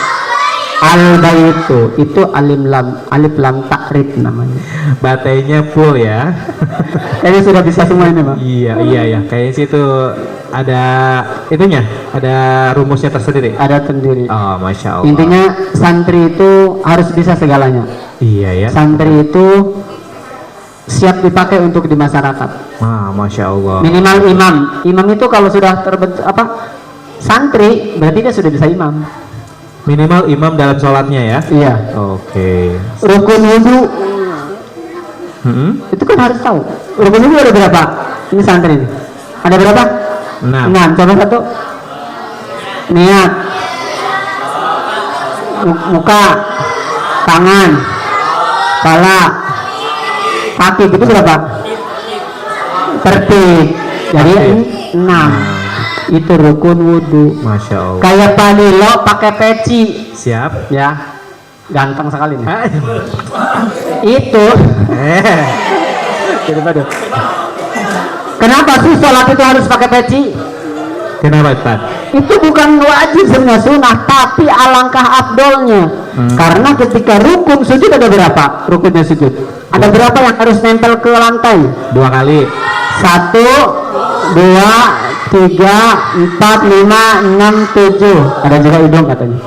Al baitu itu alif lam ta'rif namanya. batainya full ya. Kayaknya sudah bisa semua ini, Bang. Iya. Kayaknya sih itu ada itunya, ada rumusnya tersendiri. Ada sendiri. Oh, masya Allah. Intinya santri itu harus bisa segalanya. Iya ya. Santri itu siap dipakai untuk di masyarakat. Masya Allah. Minimal imam. Imam itu kalau sudah terbentuk santri, berarti dia sudah bisa imam. Minimal imam dalam sholatnya ya. Iya. Oke. Rukun wudhu itu kan harus tahu. Rukun wudhu ada berapa? Ini santri nih. Ada berapa? 6. Coba satu. Niat. Muka, tangan, kepala, kaki, itu berapa? Tertib. Jadi 6. Itu rukun wudhu. Masya Allah. Kayak Panilo pakai peci. Siap. Ya, ganteng sekali nih. Itu. Kenapa sih sholat itu harus pakai peci? Kenapa, Ustaz? Itu bukan wajib sebenarnya, sunnah, tapi alangkah afdolnya. Karena ketika rukun sujud ada berapa? Rukunnya sujud. Ada berapa yang harus nempel ke lantai? 2 kali. 1, 2, 3, 4, 5, 6, 7. Ada juga hidung katanya.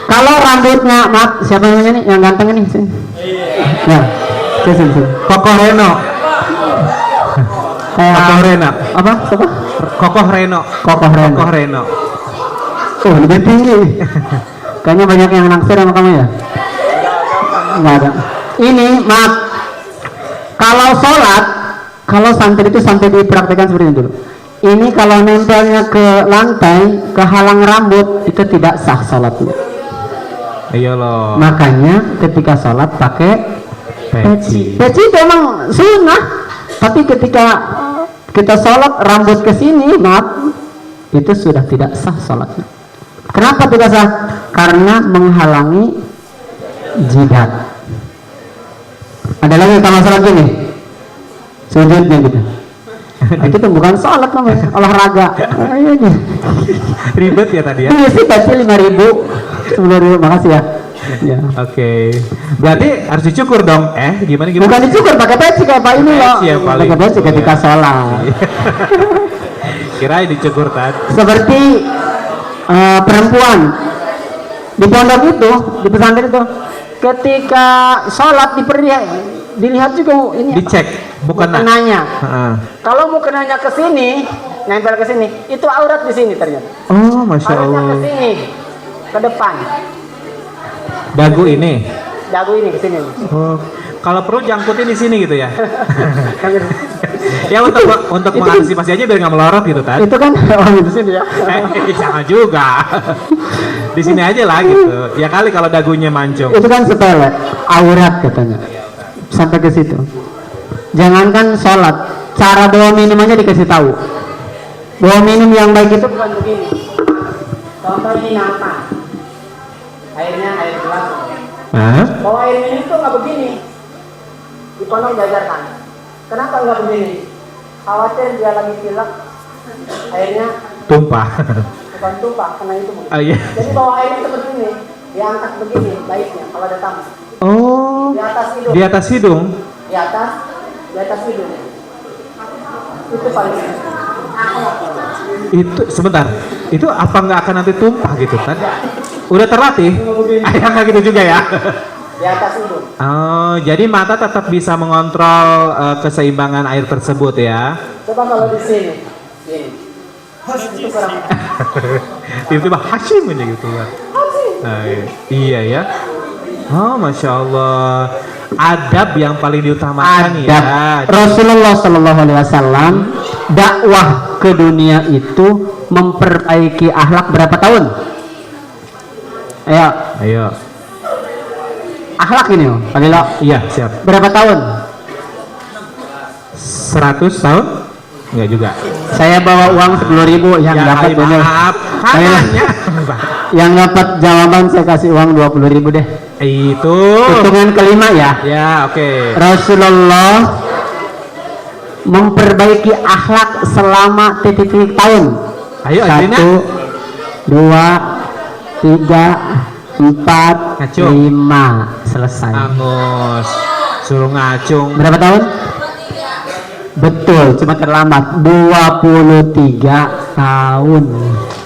Kalau rambutnya, maaf, siapa namanya nih? Yang ganteng ini sini. Ya, sini. Kokoh Reno. Kokoh Reno. Apa? Siapa? Kokoh Reno. Kokoh Reno. Kokoh Reno. Oh, lebih tinggi. Kayaknya banyak yang naksir sama kamu ya? Enggak ada. Ini, maaf. Kalau sholat, kalau santri itu sampai dipraktekkan seperti ini dulu. Ini kalau nempelnya ke lantai, ke halang rambut, itu tidak sah sholatnya. Iya loh. Makanya ketika sholat pakai peci. Peci itu emang sunnah, tapi ketika kita sholat rambut ke sini, maaf, itu sudah tidak sah sholatnya. Kenapa tidak sah? Karena menghalangi jidat. Ada lagi kalau sholat gini, sujudnya gitu. Itu tuh bukan sholat namanya, olahraga. Ribet ya tadi ya. Ini sih peci 5.000, 10.000, makasih ya. Ya. Oke. Berarti harus dicukur dong. Gimana? Bukan dicukur, pakai peci kayak Pak ini loh. Pakai peci ketika sholat. Kirain dicukur tadi. Seperti perempuan di pondok itu, di pesantren itu, ketika sholat dilihat juga ini. Dicek, bukan mukenanya. Kalau mukenanya ke sini, nempel ke sini, itu aurat di sini ternyata. Oh, masya Auratnya Allah. ke sini, ke depan. Dagu ini. Dagu ini ke sini. Oh, kalau perlu jangkutin di sini gitu ya. Ya untuk mengantisipasi aja biar nggak melorot gitu kan. Itu kan orang di sini ya. Sama juga. Di sini aja lah gitu. Ya kali kalau dagunya mancung. Itu kan sepele, aurat katanya. Sampai ke situ. Jangankan sholat, cara bawa minum aja dikasih tahu. Bawa minum yang baik itu bukan begini. Contoh ini nampan. Airnya air gelas. Bawa air minum itu nggak begini. Di pondok diajarkan. Kenapa nggak begini? Khawatir dia lagi pilek, airnya Tumpah. bukan tumpah, karena itu begini. Oh iya. Jadi bawa airnya seperti ini, diangkat begini baiknya kalau ada tamu. Oh. Di atas hidung. Di atas hidung. Di atas hidung. Itu paling enak. Itu sebentar. Itu apa nggak akan nanti tumpah gitu kan? Udah terlatih? Ayah nggak gitu juga ya? di atas ibu. Oh, jadi mata tetap bisa mengontrol keseimbangan air tersebut ya. Coba kalau di sini, ini. Itu kurang. Tiba-tiba Hashim aja gitu kan. Nah, iya ya. Oh, masya Allah. Adab yang paling diutamakan Adab. ya. Rasulullah Shallallahu Alaihi Wasallam dakwah ke dunia itu memperbaiki akhlak berapa tahun? Ayo, Ayo. akhlak ini, Pak Lilo. Iya, siap. Berapa tahun? 100 tahun? Enggak juga. Saya bawa uang 10.000 yang Ya, dapat ini. maaf. Kanannya. Yang dapat jawaban saya kasih uang 20.000 deh. Itu. Hitungan kelima ya. Ya, oke. Rasulullah memperbaiki akhlak selama titik-titik tahun. Ayo, Adrina. 1, 2, 3, 4, Ngacung. 5. Selesai. Angus. Suruh ngacung. Berapa tahun? Betul, cuma terlambat 23 tahun.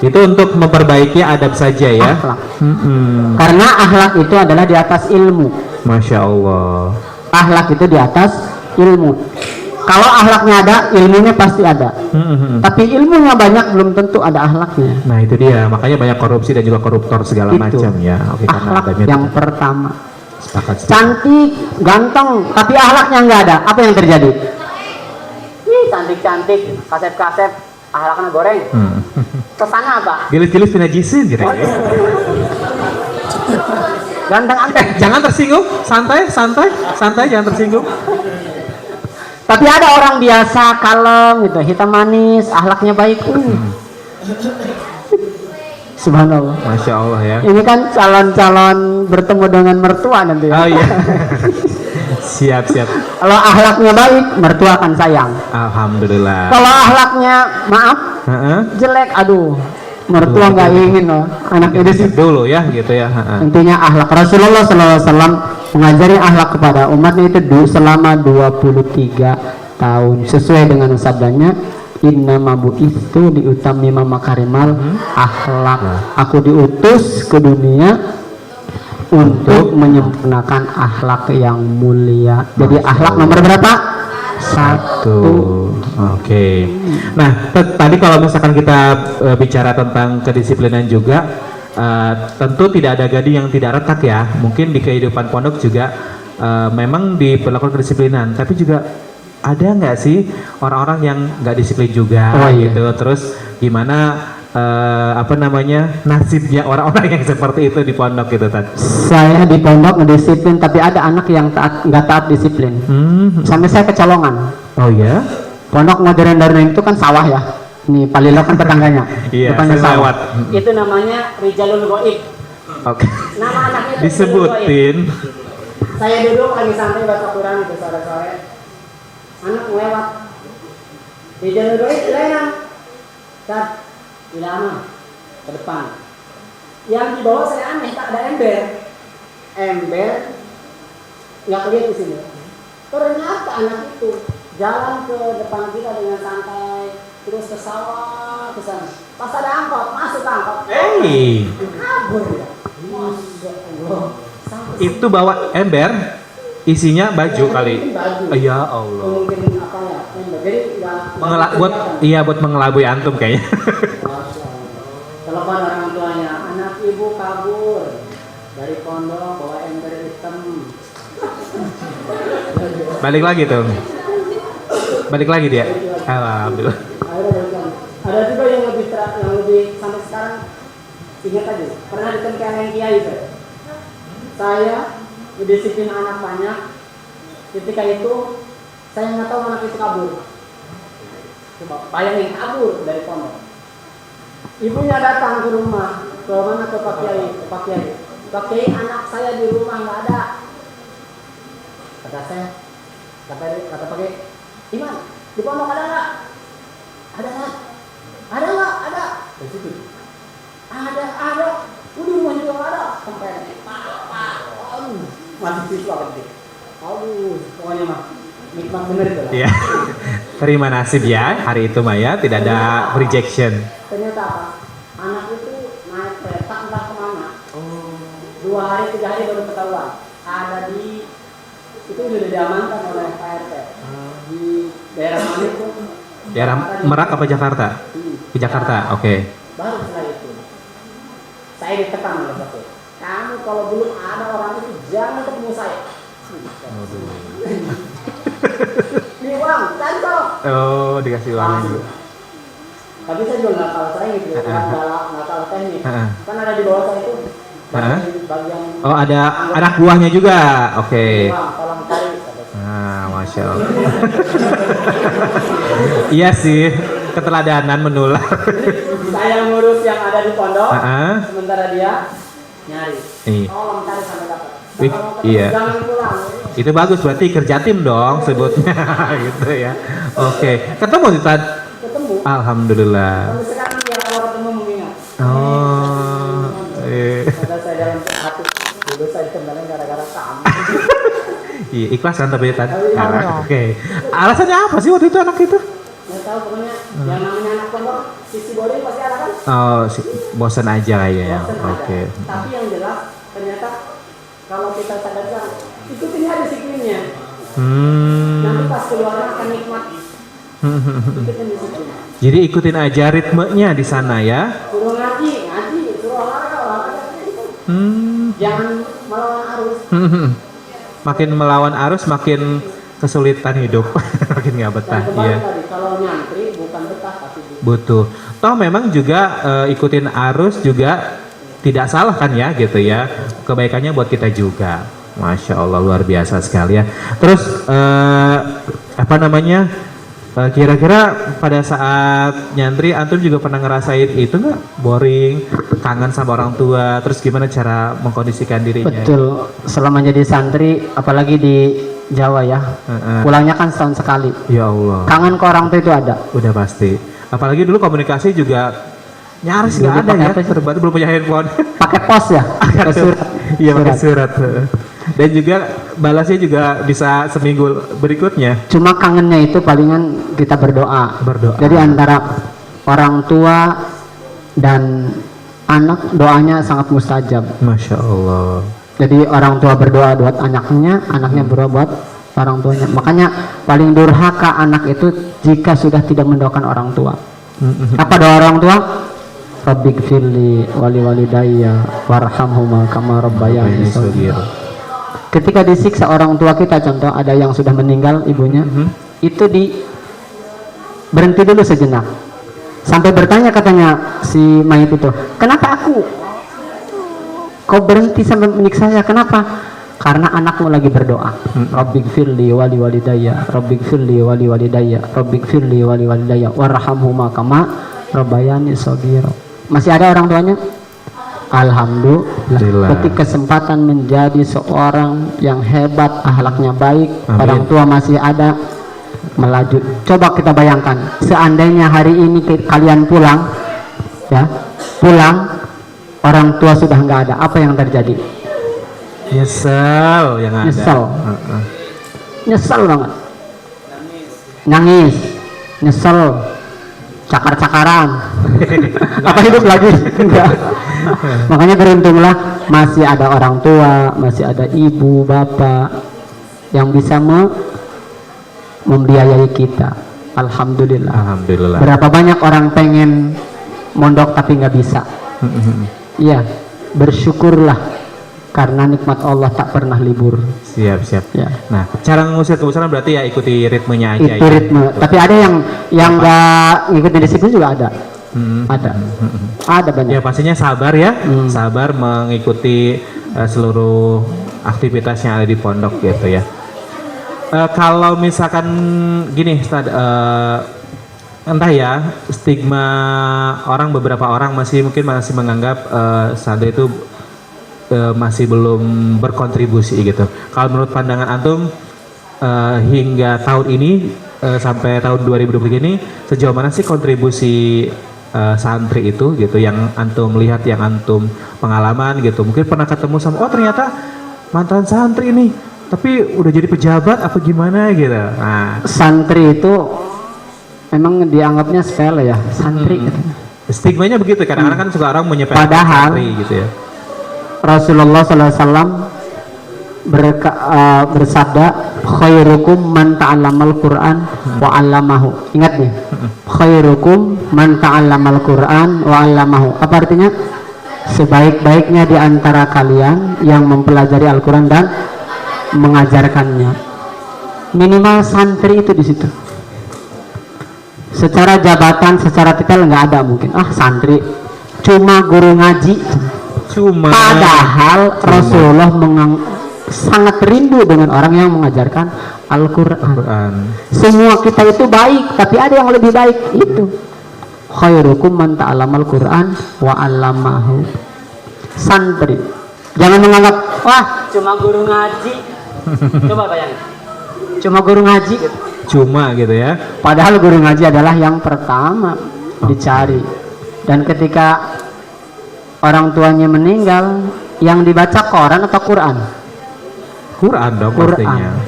Itu untuk memperbaiki adab saja ya. Akhlak. Mm-mm. Karena akhlak itu adalah di atas ilmu. Masya Allah. Akhlak itu di atas ilmu. Kalau akhlaknya ada, ilmunya pasti ada. Mm-mm. Tapi ilmunya banyak belum tentu ada akhlaknya. Nah itu dia, makanya banyak korupsi dan juga koruptor segala Itu. macam ya. Oke, karena Akhlak adabnya yang tidak. pertama. Sepakat. Cantik, ganteng, tapi akhlaknya nggak ada. Apa yang terjadi? Ih, cantik-cantik, kasep-kasep, akhlaknya goreng. Kesana apa? Gilis-gilis pinajisin gitu. Ganteng-ganteng. Jangan tersinggung, santai, santai, santai, jangan tersinggung. Tapi ada orang biasa, kalem gitu, hitam manis, akhlaknya baik. Subhanallah. Masya Allah ya. Ini kan calon-calon bertemu dengan mertua nanti. Oh iya. Siap, siap. Kalau akhlaknya baik, mertua akan sayang. Alhamdulillah. Kalau akhlaknya maaf, Heeh. jelek, aduh, mertua nggak ingin loh anak ini sih. Dulu ya gitu ya. Heeh. Intinya akhlak. Rasulullah SAW mengajari akhlak kepada umatnya itu selama 23 tahun sesuai dengan sabdanya, innama bu'itsu liutammima makarimal akhlak. Aku diutus ke dunia untuk menyempurnakan akhlak yang mulia. Jadi akhlak nomor berapa? 1. Oke. Nah, tadi kalau misalkan kita bicara tentang kedisiplinan juga, tentu tidak ada gading yang tidak retak ya. Mungkin di kehidupan pondok juga memang diperlakukan kedisiplinan, tapi juga ada nggak sih orang-orang yang nggak disiplin juga Oh, iya. gitu. Terus gimana nasibnya orang-orang yang seperti itu di pondok gitu, Tad? Saya di pondok ngedisiplin, tapi ada anak yang nggak taat disiplin. Sampai saya kecolongan. Oh ya? Pondok modern Darun itu kan sawah ya. Nih Palilo kan tetangganya. Iya, Depannya saya sawah. lewat. Itu namanya Rijalul Goib. Oke. Nama anaknya itu Disebutin. Rijalul Goib. Saya duduk lagi santai baca Quran itu sore-sore. Anak lewat. Rijalul Goib lain. Tad, di lama ke depan. Yang di bawah saya aneh, tak ada ember. Ember nggak kelihatan di sini. Ternyata anak itu jalan ke depan kita dengan santai, terus ke sawah, ke sana. Pas ada angkot, masuk ke angkot. Hey, Kabur ya. Masya Allah. Sampai itu bawa ember, isinya baju kali. baju. Ya Allah. Mungkin apa ya? Ember. Jadi nggak Buat mengelabui antum kayaknya. Masya Allah. Telepon orang tuanya, anak ibu kabur dari pondok bawa ember hitam. Balik lagi tuh. Balik lagi dia. Alhamdulillah. Ada juga yang lebih sampai sekarang ingat aja. Pernah ditemukan yang kiai saya disiplin anak banyak. Ketika itu saya nggak tahu anak itu kabur. Coba bayangin kabur dari pondok. Ibunya datang ke rumah, ke mana ke Pak Kiai, Pak Kiai anak saya di rumah nggak ada. Kata saya, kata Pak Kiai, Iman, di pondok ada nggak? Ada nggak? Ada nggak? Ada. Di situ. Ada. Udah rumah juga nggak ada. Sampai masih siswa lagi. Pokoknya mah nikmat bener itu lah. Iya. Terima nasib ya hari itu Maya, tidak ada rejection. Ternyata apa? Anak itu naik kereta entah kemana. 2 hari 3 hari baru ketahuan. ada di itu sudah diamankan oleh Pak RT di daerah mana itu? Daerah Merak apa Jakarta? Di Jakarta, oke. Baru setelah itu saya ditekan oleh Bapak. Kamu kalau belum ada orang itu jangan ketemu saya. Nih uang, contoh. Oh, dikasih uang dulu. Tapi saya juga nggak kalah saya gitu, nggak kalah teknik. Kan ada di bawah saya itu bagian. Oh, ada anak buahnya juga, oke. Tolong cari. Nah, masya Allah. Iya sih, keteladanan menular. Saya ngurus yang ada di pondok, sementara dia nyari. Tolong cari sampai dapat. Iya. Jangan pulang. Itu bagus, berarti kerja tim dong sebutnya, gitu ya. Oke, ketemu Ustaz? Ketemu. Alhamdulillah. Sampai sekarang dia kalau ketemu mengingat. Oh. Ada saya dalam hati, dulu saya kembali gara-gara kamu. Iya, ikhlas kan tapi Ustaz? Iya. Oke. Alasannya apa sih waktu itu anak itu? Nggak tahu pokoknya yang namanya anak pondok, sisi boring pasti ada kan? Oh, bosan aja kayaknya ya. Bosen ada. Oke. Tapi yang jelas ternyata kalau kita sadarkan ikutin aja disiplinnya. Nanti pas keluarnya akan nikmat. Ikutin disiplinnya. Jadi ikutin aja ritmenya di sana ya. Suruh ngaji, suruh olahraga gitu. Jangan melawan arus. Makin melawan arus makin kesulitan hidup. Makin nggak betah. Dan kembali Iya. tadi, kalau nyantri bukan betah tapi Butuh. Toh memang juga ikutin arus juga tidak salah kan ya gitu ya. Kebaikannya buat kita juga. Masya Allah luar biasa sekali ya. Terus apa namanya? Kira-kira pada saat nyantri antum juga pernah ngerasain itu nggak? Boring, kangen sama orang tua, terus gimana cara mengkondisikan dirinya? betul. Selama jadi santri, apalagi di Jawa ya, pulangnya kan setahun sekali. Ya Allah. Kangen ke orang tua itu ada. Udah pasti. Apalagi dulu komunikasi juga nyaris nggak ada ya. Terbaru belum punya handphone. Pakai pos ya, pakai surat. Iya pakai surat. Dan juga balasnya juga bisa seminggu berikutnya. Cuma kangennya itu palingan kita berdoa. Berdoa. Jadi antara orang tua dan anak doanya sangat mustajab. Masya Allah. Jadi orang tua berdoa buat anaknya, anaknya berdoa buat orang tuanya. Makanya paling durhaka anak itu jika sudah tidak mendoakan orang tua. Apa doa orang tua? Rabbighfirli wali walidayya warhamhuma kama rabbayani shaghira. Ketika disiksa orang tua kita, contoh ada yang sudah meninggal ibunya, itu berhenti dulu sejenak. Sampai bertanya katanya si mayit itu, kenapa aku? Kau berhenti sampai menyiksa saya, kenapa? Karena anakmu lagi berdoa. Rabbighfirli wali walidayya, Rabbighfirli wali walidayya, Rabbighfirli wali walidayya warhamhuma kama rabbayani shaghira. Masih ada orang tuanya? Alhamdulillah. Ketika kesempatan menjadi seorang yang hebat, akhlaknya baik, orang tua masih ada, melaju. Coba kita bayangkan, seandainya hari ini kalian pulang, ya, orang tua sudah nggak ada, apa yang terjadi? Nyesel yang ada. Nyesel banget. Nangis, nyesel, cakar-cakaran. Apa hidup lagi? Enggak. Makanya beruntunglah masih ada orang tua, masih ada ibu, bapak yang bisa membiayai kita. Alhamdulillah. Alhamdulillah. Berapa banyak orang pengen mondok tapi nggak bisa. Iya, bersyukurlah karena nikmat Allah tak pernah libur. Siap. Ya. Nah, cara ngusir kebosanan berarti ya ikuti ritmenya aja. Itu ritme. Tapi ada yang nggak ngikutin disiplin juga ada. Ada banyak. Ya pastinya sabar ya, sabar mengikuti seluruh aktivitas yang ada di pondok gitu ya. Kalau misalkan gini, Ustaz, entah ya stigma beberapa orang masih menganggap santri itu masih belum berkontribusi gitu. Kalau menurut pandangan antum hingga tahun ini sampai tahun 2020 ini sejauh mana sih kontribusi santri itu gitu yang antum lihat, yang antum pengalaman gitu, mungkin pernah ketemu sama ternyata mantan santri ini tapi udah jadi pejabat apa gimana gitu. Nah, santri itu memang dianggapnya sepele ya, santri gitu. Stigmanya begitu, kadang-kadang kan suka orang menyepelekan Padahal santri gitu ya. Rasulullah SAW bersabda khairukum man ta'allamal Qur'an wa 'allamahu. Ingat nih, khairukum man ta'allamal Qur'an wa 'allamahu. Apa artinya? Sebaik-baiknya di antara kalian yang mempelajari Al-Qur'an dan mengajarkannya. Minimal santri itu di situ. Secara jabatan, secara titel nggak ada mungkin. Santri cuma guru ngaji. Padahal Rasulullah sangat rindu dengan orang yang mengajarkan Al-Quran. Semua kita itu baik, tapi ada yang lebih baik. Itu khairukum man ta'allamal Quran wa 'allamahu. Santri, jangan menganggap wah cuma guru ngaji. Coba bayangin, cuma guru ngaji cuma gitu ya. Padahal guru ngaji adalah yang pertama dicari. Dan ketika orang tuanya meninggal, yang dibaca Quran atau Quran? Quran dong.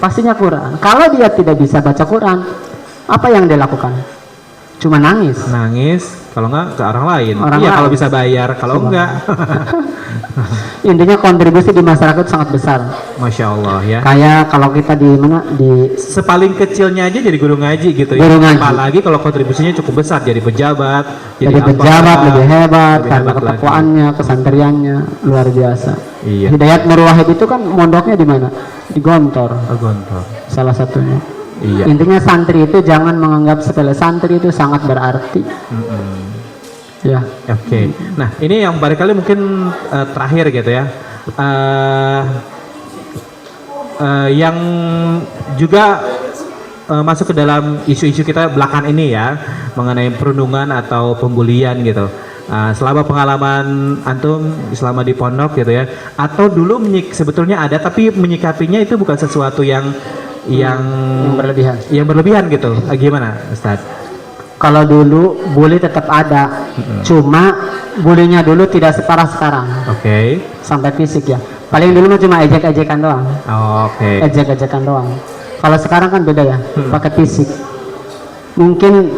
Pastinya Quran. Kalau dia tidak bisa baca Quran, apa yang dia lakukan? Cuma nangis. Kalau enggak ke orang lain. Iya, kalau bisa bayar, kalau enggak. Intinya kontribusi di masyarakat sangat besar. Masya Allah ya. Kayak kalau kita di mana di sepaling kecilnya aja jadi guru ngaji gitu ya. Apalagi kalau kontribusinya cukup besar jadi pejabat. Jadi pejabat lebih hebat karena ketakwaannya, kesantriannya luar biasa. Iya. Hidayat Nur Wahid itu kan mondoknya di mana? Di Gontor. Gontor. Salah satunya. Iya. Intinya santri itu jangan menganggap sepele. Santri itu sangat berarti. Ya. Oke. Nah, ini yang barangkali mungkin terakhir gitu ya. Yang juga masuk ke dalam isu-isu kita belakangan ini ya, mengenai perundungan atau pembulian gitu. Selama pengalaman antum selama di pondok gitu ya, atau dulu sebetulnya ada tapi menyikapinya itu bukan sesuatu yang berlebihan gitu. Gimana Ustaz? Kalau dulu bully tetap ada, cuma bulinya dulu tidak separah sekarang. Oke. Sampai fisik ya. Paling dulu cuma ejek-ejekan doang. Oke. Ejek-ejekan doang. Kalau sekarang kan beda ya, pakai fisik. Mungkin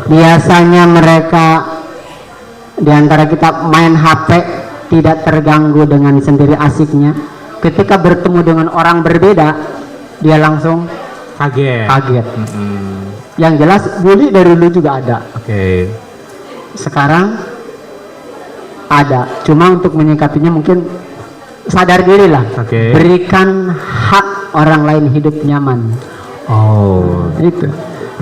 biasanya mereka di antara kita main HP tidak terganggu dengan sendiri asiknya. Ketika bertemu dengan orang berbeda, dia langsung kaget. Yang jelas bully dari dulu juga ada. Oke. Sekarang ada, cuma untuk menyikapinya mungkin sadar diri lah. Berikan hak orang lain hidup nyaman. Itu.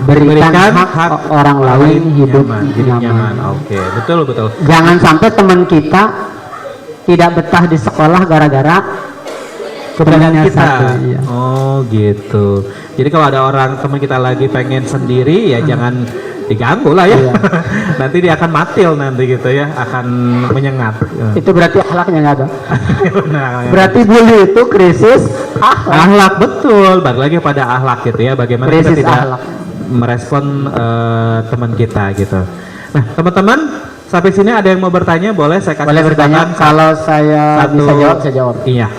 Berikan hak orang lain hidup nyaman. Oke, betul. Jangan sampai teman kita tidak betah di sekolah gara-gara keberadaan kita. Iya. Oh gitu. Jadi kalau ada orang teman kita lagi pengen sendiri ya jangan diganggu lah ya. Iya. Nanti dia akan matil nanti gitu ya, akan menyengat. Itu berarti akhlaknya nggak ada. Berarti bully itu krisis akhlak. Betul. Balik lagi pada akhlak gitu ya. Bagaimana krisis kita tidak akhlak merespon teman kita gitu. Nah teman-teman sampai sini ada yang mau bertanya boleh saya kasih. Boleh bertanya. Kalau saya bisa jawab saya jawab. Iya.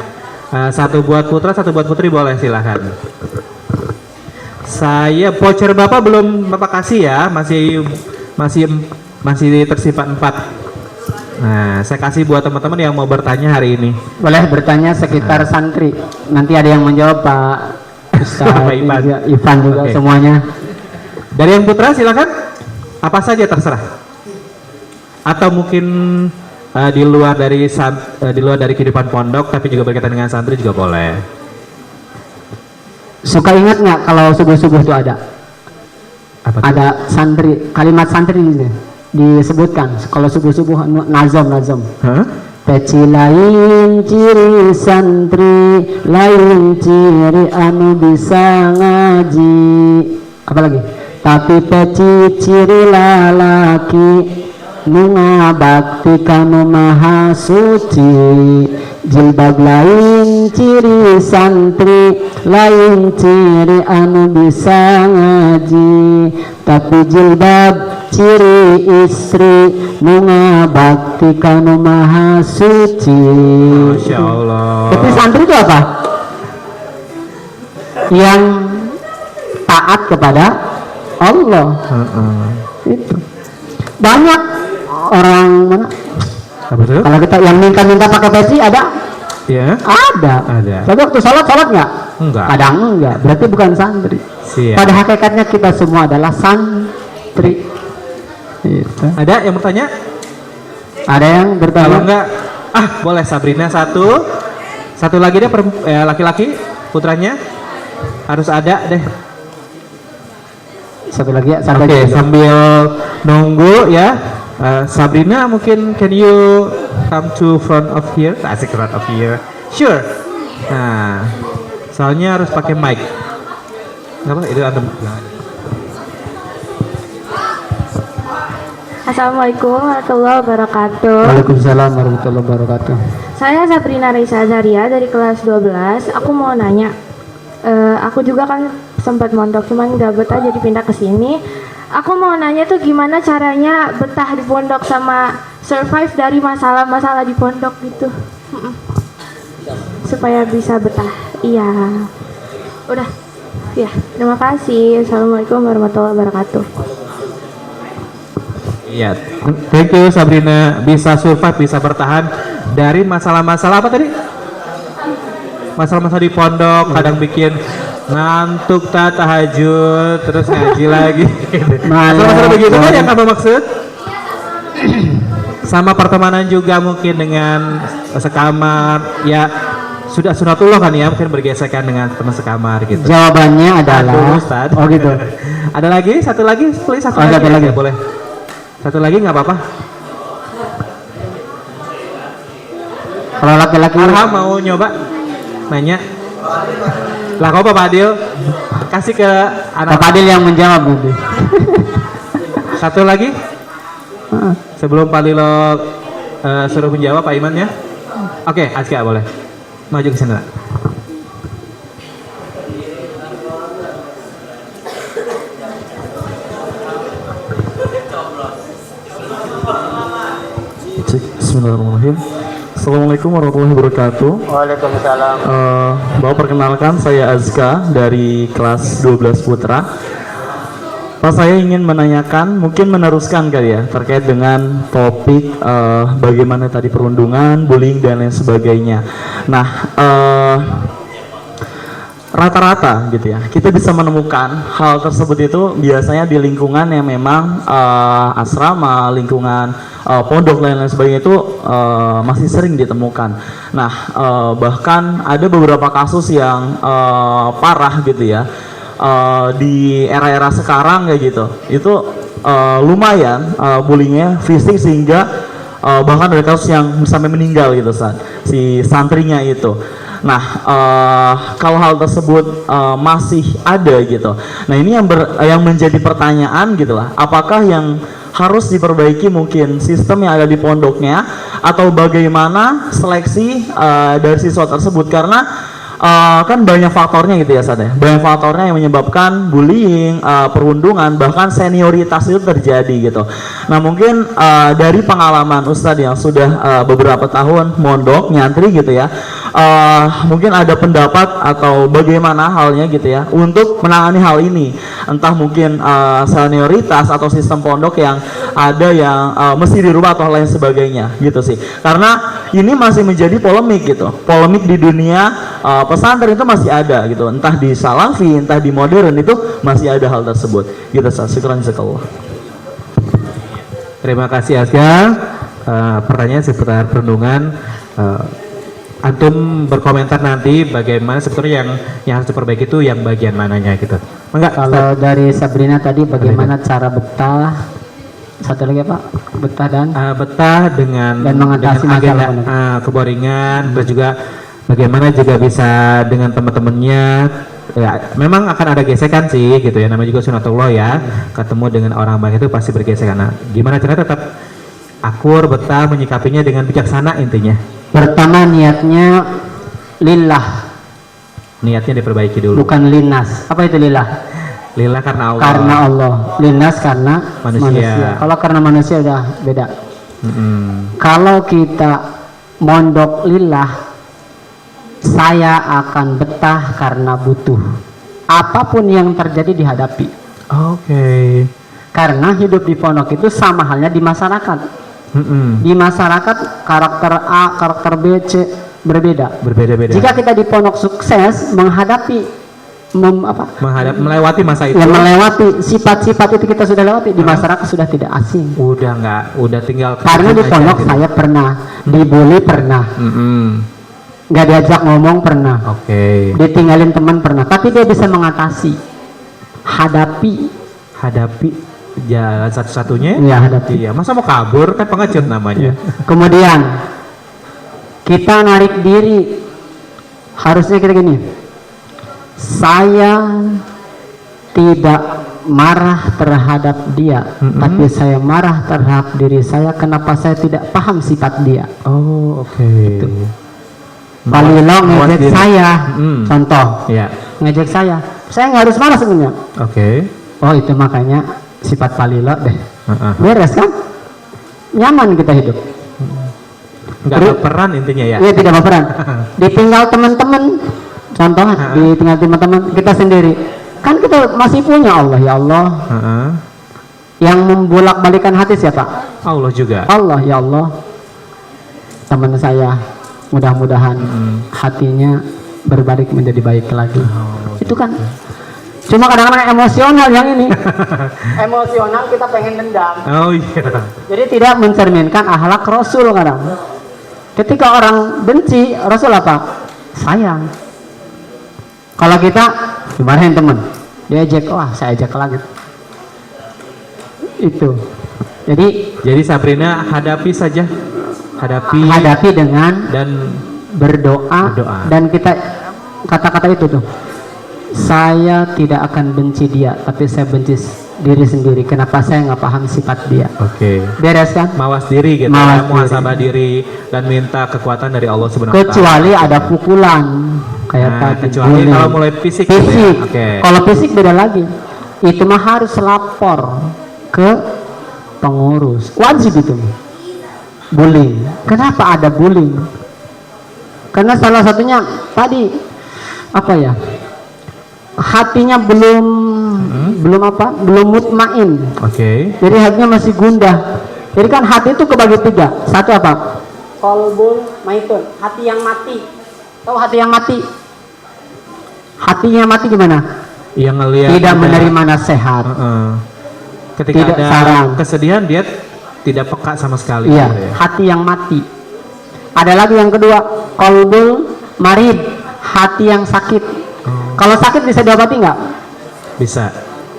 Satu buat putra, satu buat putri boleh silahkan. Saya voucher Bapak belum Bapak kasih ya, masih tersimpan 4. Nah, saya kasih buat teman-teman yang mau bertanya hari ini. Boleh bertanya sekitar santri. Nanti ada yang menjawab Pak Ustaz, Pak Ivan juga semuanya. Dari yang putra silakan. Apa saja terserah. Atau mungkin di luar dari kehidupan pondok tapi juga berkaitan dengan santri juga boleh. Suka ingat nggak kalau subuh-subuh itu ada? Apa tuh? Ada santri, kalimat santri disebutkan kalau subuh-subuh nazam. Peci lain ciri santri, lain ciri anu bisa ngaji. Apalagi? Tapi peci ciri lalaki, nunga bakti kanu maha suci. Jilbab lain ciri santri, lain ciri anu bisa ngaji. Tapi jilbab ciri istri, nunga bakti kanu maha suci. Masya Allah. Tapi santri itu apa? Yang taat kepada Allah. Itu banyak orang mana? Apa tuh? Kalau kita yang minta pakai peci ada? Ya. Ada. Ada. Tapi waktu sholat nggak? Enggak. Kadang enggak. Berarti bukan santri. Siap. Pada hakikatnya kita semua adalah santri. Itu. Ada yang bertanya? Ada yang Kalau bertanya? enggak, boleh Sabrina satu. Satu lagi deh laki-laki putranya harus ada deh. Satu lagi ya. Satu Oke, lagi. sambil nunggu ya. Sabrina mungkin can you come to front of here? Asik front of here. Sure. Nah, soalnya harus pakai mic. Nggak apa? Itu antum. Assalamualaikum warahmatullahi wabarakatuh. Waalaikumsalam warahmatullahi wabarakatuh. Saya Sabrina Reisa Azaria dari kelas 12. Aku mau nanya, aku juga kan sempat mondok, cuman nggak betah jadi pindah ke sini. Aku mau nanya tuh gimana caranya betah di pondok sama survive dari masalah-masalah di pondok gitu. Supaya bisa betah. Iya. Udah. Ya, terima kasih. Assalamualaikum warahmatullahi wabarakatuh. Iya. Thank you Sabrina, bisa survive, bisa bertahan dari masalah-masalah apa tadi? Masalah-masalah di pondok, kadang bikin ngantuk tahajud, terus ngaji lagi. Masalah-masalah begitu kan yang kamu maksud? Sama pertemanan juga mungkin dengan sekamar, ya sudah sunatullah kan ya, mungkin bergesekan dengan teman sekamar gitu. Jawabannya adalah Aduh, Ustaz. Oh gitu. Ada lagi? Satu lagi, please, satu Oh, lagi. satu lagi. Ya, boleh. Satu lagi nggak apa-apa. Kalau laki-laki Arham mau nyoba nanya. Lah kok Pak Adil kasih ke anak. Pak Fadil yang menjawab nanti. Satu lagi sebelum Pak Lilo suruh menjawab Pak Iman ya. Oke, Azka boleh maju ke sini. Nak. Bismillahirrahmanirrahim. Assalamualaikum warahmatullahi wabarakatuh. Waalaikumsalam. Bapak perkenalkan, saya Azka dari kelas 12 Putra. Pak, saya ingin menanyakan, mungkin meneruskan kali ya, terkait dengan topik bagaimana tadi perundungan, bullying dan lain sebagainya. Nah, rata-rata gitu ya, kita bisa menemukan hal tersebut itu biasanya di lingkungan yang memang asrama, lingkungan pondok dan lain sebagainya itu masih sering ditemukan. Nah, bahkan ada beberapa kasus yang parah gitu ya, di era-era sekarang kayak gitu. Itu lumayan bullyingnya fisik sehingga bahkan ada kasus yang sampai meninggal gitu si santrinya itu. Nah, kalau hal tersebut masih ada gitu. Nah, ini yang menjadi pertanyaan gitu lah. Apakah yang harus diperbaiki mungkin sistem yang ada di pondoknya atau bagaimana seleksi dari siswa tersebut, karena kan banyak faktornya gitu ya Sad ya. Banyak faktornya yang menyebabkan bullying, perundungan, bahkan senioritas itu terjadi gitu. Nah, mungkin dari pengalaman Ustadz yang sudah beberapa tahun mondok nyantri gitu ya, mungkin ada pendapat atau bagaimana halnya gitu ya untuk menangani hal ini. Entah mungkin senioritas atau sistem pondok yang ada yang mesti dirubah atau lain sebagainya gitu sih. Karena ini masih menjadi polemik gitu. Polemik di dunia pesantren itu masih ada gitu. Entah di salafi, entah di modern itu masih ada hal tersebut. Gitu Ustaz. Syukran jazakallah. Terima kasih Azka. Pertanyaan seputar perundungan. Antum berkomentar nanti bagaimana sebetulnya yang harus diperbaiki itu yang bagian mananya gitu. Enggak. Kalau dari Sabrina tadi bagaimana cara betah? Satu lagi Pak, betah dan betah dengan mengatasi masalah agenda pondok. keboringan, terus juga bagaimana juga bisa dengan teman-temannya. Ya, memang akan ada gesekan sih gitu ya, namanya juga sunatullah ya. Ketemu dengan orang baik itu pasti bergesekan. Nah, gimana caranya tetap akur, betah, menyikapinya dengan bijaksana intinya. Pertama niatnya lillah, Niatnya diperbaiki dulu. bukan linas. Apa itu lillah? Lillah karena Allah. Karena Allah. Linas karena Manusia. manusia. Kalau karena manusia udah beda. Kalau kita mondok lillah, saya akan betah karena butuh. Apapun yang terjadi dihadapi. Oke. Karena hidup di pondok itu sama halnya di masyarakat. Di masyarakat karakter A, karakter B, C, berbeda. Berbeda-beda. Jika kita di pondok sukses menghadapi melewati masa itu. ya melewati sifat-sifat itu kita sudah lewati, di masyarakat sudah tidak asing. Udah tinggal Karena di aja pondok gitu. saya pernah dibully, pernah nggak diajak ngomong, pernah Oke. ditinggalin teman, pernah, tapi dia bisa mengatasi, hadapi. Jalan satu-satunya. Iya, hadapi. Iya, masa mau kabur kan pengecut namanya. Kemudian kita narik diri, harusnya kita gini, saya tidak marah terhadap dia, tapi saya marah terhadap diri saya. Kenapa saya tidak paham sifat dia? Oh, oke. Palilo ngejek diri. saya, contoh, Ya. ngejek saya nggak harus marah sebenarnya. Oke. Oh, itu makanya sifat Palilo deh. Heeh. Beres kan? Nyaman kita hidup. Nggak berperan intinya ya. Iya, tidak berperan. Ditinggal teman-teman, contoh, ditinggal teman-teman, kita sendiri. Kan kita masih punya Allah, ya Allah. Heeh. Yang membolak-balikan hati siapa? Allah juga. Allah, ya Allah. Teman saya, mudah-mudahan hatinya berbalik menjadi baik lagi. Itu kan. Cuma kadang-kadang emosional yang ini. Emosional kita pengen dendam. Oh iya. Jadi tidak mencerminkan akhlak Rasul kadang. Ketika orang benci, Rasul apa? Sayang. Kalau kita dimarahin teman, dia ejek, wah saya ejek lagi. Itu. Jadi Sabrina hadapi saja. hadapi dengan Dan berdoa. Dan kita kata-kata itu tuh. Saya tidak akan benci dia, tapi saya benci diri sendiri. Kenapa saya nggak paham sifat dia? oke. Beres kan? Mawas diri gitu. Mawas Muhasabah diri dan minta kekuatan dari Allah Subhanahu wa taala. Kecuali ada pukulan kayak Nah, tadi. kecuali bullying. kalau mulai fisik gitu ya? Fisik. Oke. Kalau fisik beda lagi. Itu mah harus lapor ke pengurus. Wajib itu. Bullying. Kenapa ada bullying? Karena salah satunya tadi apa ya? Hatinya belum mutmain. Oke. Jadi hatinya masih gundah. Jadi kan hati itu kebagi tiga. Satu apa? Qalbun maitun, hati yang mati. Tahu hati yang mati? Hatinya mati gimana? Yang ngelihat Tidak menerima nasihat. ketika Tidak ada saran. kesedihan dia tidak peka sama sekali. Iya, gitu ya. hati yang mati. Ada lagi yang kedua, qalbul marid, hati yang sakit. Kalau sakit bisa diobati nggak? Bisa.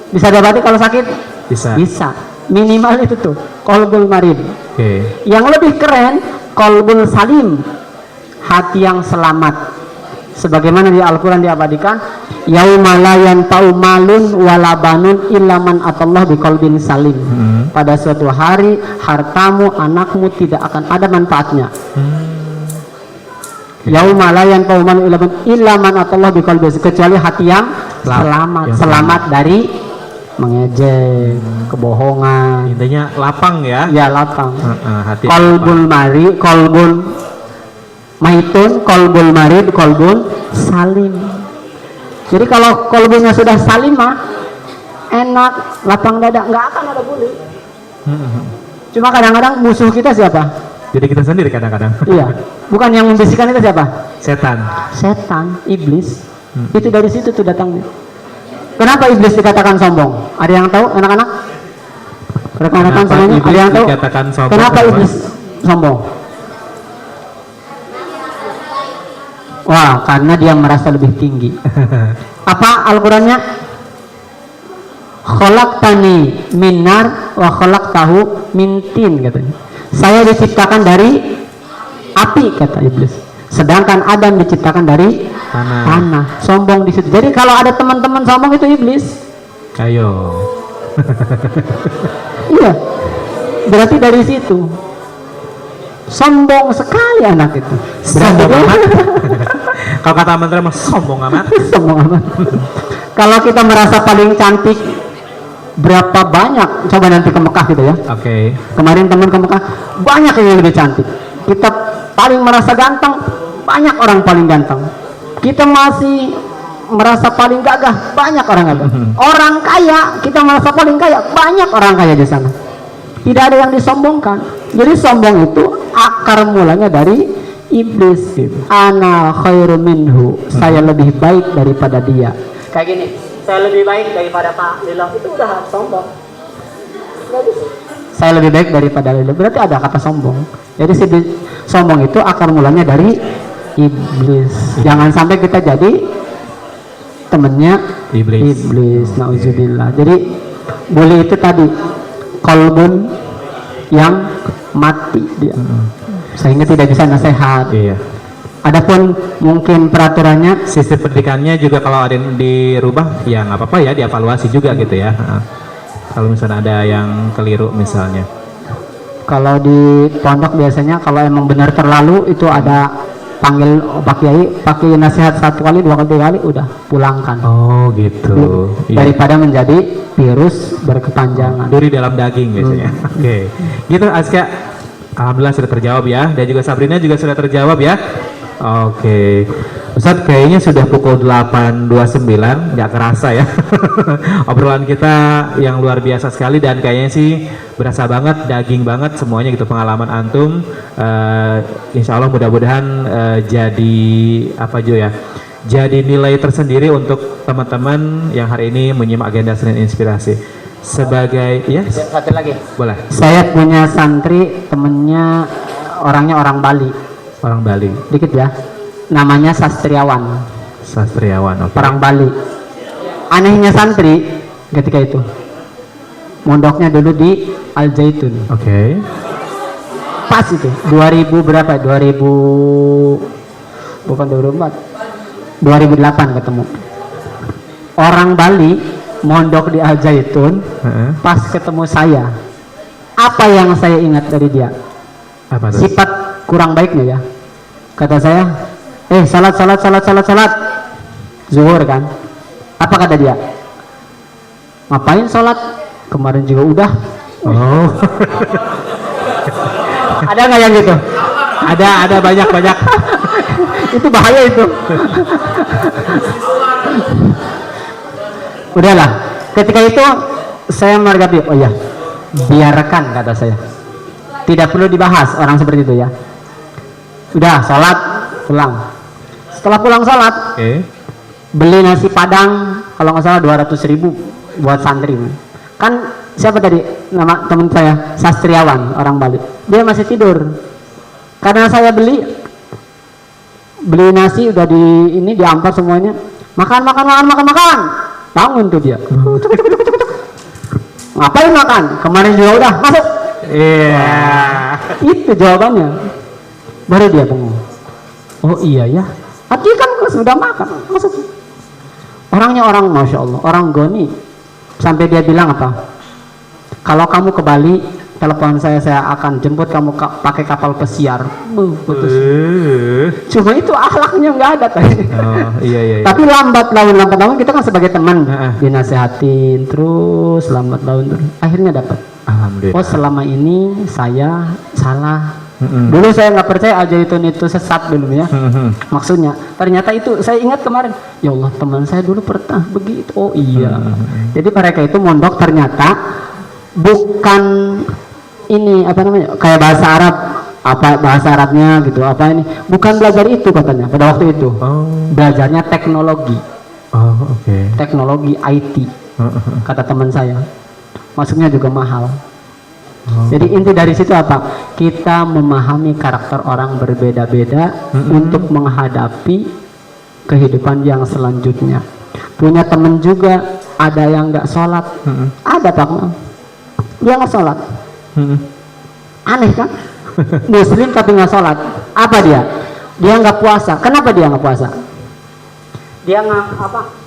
Bisa diobati kalau sakit? Bisa. Bisa. Minimal itu tuh, qalbul marid. Oke. Yang lebih keren, qalbul salim, hati yang selamat. Sebagaimana di Al-Quran diabadikan, yauma la yanfa'u malun wala banun illa man atallah biqalbin salim. Pada suatu hari hartamu, anakmu tidak akan ada manfaatnya. Yauma la yanfa'u malun illa man atallah biqalbin, kecuali hati yang selamat, selamat dari mengejek, kebohongan. Intinya lapang ya. Ya, lapang. Hati Qalbul mari, qalbul maitun, qalbul marid, qalbul salim. Jadi kalau qalbunya sudah salim mah enak, lapang dada, nggak akan ada bully. Cuma kadang-kadang musuh kita siapa? Jadi kita sendiri kadang-kadang. Iya, bukan yang membisikkan itu siapa? Setan. Setan, iblis. Itu dari situ tuh datangnya. Kenapa iblis dikatakan sombong? Ada yang tahu, anak-anak? Rekan-rekan Kenapa semuanya, ada iblis yang tahu? dikatakan sombong? Kenapa Kenapa? iblis sombong? Wah, karena dia merasa lebih tinggi. Apa Al-Qur'annya? Khalaqtani min nar wa khalaqtahu min tin, katanya. Saya diciptakan dari api, kata iblis. Sedangkan Adam diciptakan dari tanah. Sombong di situ. Jadi kalau ada teman-teman sombong itu iblis. Ayo. Iya. Berarti dari situ. Sombong sekali anak itu. Sombong amat. Kalau kata menteri mah sombong amat. Sombong amat. Kalau kita merasa paling cantik, berapa banyak? Coba nanti ke Mekah gitu ya. Oke. Kemarin teman ke Mekah, banyak yang lebih cantik. Kita paling merasa ganteng, banyak orang paling ganteng. Kita masih merasa paling gagah, banyak orang gagah. Orang kaya, kita merasa paling kaya, banyak orang kaya di sana. Tidak ada yang disombongkan. Jadi sombong itu akar mulanya dari iblis, ana khairu minhu, saya lebih baik daripada dia. Kayak gini, saya lebih baik daripada Pak Lilo, itu udah sombong. Saya lebih baik daripada Lilo, berarti ada kata sombong. Jadi si sombong itu akar mulanya dari iblis. Jangan sampai kita jadi temennya iblis. Nauzubillah. Jadi boleh itu tadi kolbun yang mati dia, sehingga tidak bisa nasihat. Iya. Adapun mungkin peraturannya, Sistem pendidikannya juga kalau ada yang dirubah ya nggak apa-apa ya, dievaluasi juga gitu ya. Kalau misalnya ada yang keliru misalnya. kalau di pondok biasanya kalau emang benar terlalu itu ada panggil Pak Kiai, pakai nasihat 1 kali 2 kali 3 kali udah pulangkan. Oh gitu. Iya. Daripada menjadi virus berkepanjangan. Duri dalam daging biasanya. Oke. Gitu Aska. Alhamdulillah sudah terjawab ya. Dan juga Sabrina juga sudah terjawab ya. Oke. Ustadz kayaknya sudah pukul 8.29, nggak kerasa ya. Obrolan kita yang luar biasa sekali dan kayaknya sih berasa banget, daging banget semuanya gitu pengalaman antum. Insya Allah mudah-mudahan jadi apa Jo ya? Jadi nilai tersendiri untuk teman-teman yang hari ini menyimak agenda Senin Inspirasi. Sebagai ya Satu lagi. boleh. Saya punya santri temennya orangnya orang Bali. Orang Bali. Dikit ya. Namanya Sastriawan. Sastriawan. Oke. Orang Bali. Anehnya santri ketika itu mondoknya dulu di Al Zaitun. Oke. Pas itu 2000 berapa? 2000 bukan 2004. 2008 ketemu. Orang Bali mondok di Al Zaitun. Pas ketemu saya. Apa yang saya ingat dari dia? Apa tuh? Sifat kurang baiknya ya. Kata saya, salat zuhur kan. Apa kata dia? Ngapain salat? Kemarin juga udah. Oh. Ada nggak yang gitu? ada banyak. Itu bahaya itu. Udahlah. Ketika itu saya mergapi, oh ya, biarkan kata saya. Tidak perlu dibahas orang seperti itu ya. Udah sholat pulang. Setelah pulang sholat, beli nasi padang kalau nggak salah 200.000 buat santri. Kan siapa tadi nama teman saya? Sastriawan, orang Bali. Dia masih tidur. Karena saya beli nasi udah diampar semuanya. Makan. Bangun tuh dia. Ngapain makan? Kemarin juga udah masuk. Iya. Itu jawabannya. Baru dia bengong. Oh iya ya. Artinya kan sudah makan, masuk. Orangnya orang Masya Allah, orang goni. Sampai dia bilang apa? Kalau kamu ke Bali, telepon saya akan jemput kamu pakai kapal pesiar. Putus. Cuma itu akhlaknya nggak ada tadi. Oh iya. Tapi lambat laun kita kan sebagai teman dinasehatin terus lambat laun terus. Akhirnya dapat. Alhamdulillah. Oh selama ini saya salah. Dulu saya nggak percaya Al Zaitun itu sesat dulu ya. Maksudnya ternyata itu saya ingat kemarin. Ya Allah teman saya dulu pernah begitu. Oh iya. Jadi mereka itu mondok ternyata bukan ini apa namanya kayak bahasa Arab, apa bahasa Arabnya gitu apa ini, bukan belajar itu katanya pada waktu itu. Belajarnya teknologi. Teknologi IT kata teman saya. Masuknya juga mahal. Jadi inti dari situ apa? Kita memahami karakter orang berbeda-beda untuk menghadapi kehidupan yang selanjutnya. Punya temen juga ada yang nggak sholat, ada Pak, dia nggak sholat. Aneh kan? Muslim tapi nggak sholat. Apa dia? Dia nggak puasa. Kenapa dia nggak puasa? Dia nggak apa?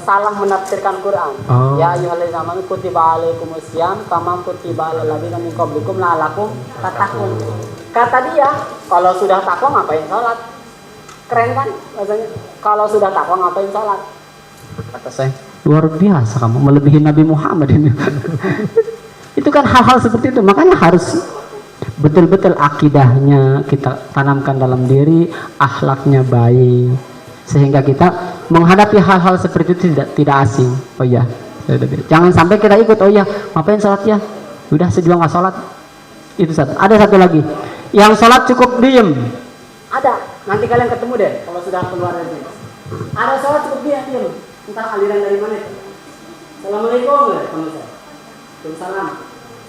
Salah menafsirkan Quran. Ya ayyuhalladzina amanu kutiba alaikumusiyam kama kutiba alal ladzina min qablikum la'allakum tattaqun. Kata dia, kalau sudah takwa ngapain sholat? Keren kan rasanya? Kalau sudah takwa ngapain sholat? Kata saya, luar biasa kamu melebihi Nabi Muhammad ini. Itu kan hal-hal seperti itu, makanya harus betul-betul akidahnya kita tanamkan dalam diri, akhlaknya baik, sehingga kita menghadapi hal-hal seperti itu tidak asing. Oh iya, jangan sampai kita ikut. Oh iya, ngapain sholat ya? Udah saya juga nggak sholat. Itu satu. Ada satu lagi, Yang sholat cukup diem. Ada. Nanti kalian ketemu deh kalau sudah keluar dari. Ada sholat cukup diem. Entah aliran dari mana itu. Assalamualaikum ya teman saya. Waalaikumsalam.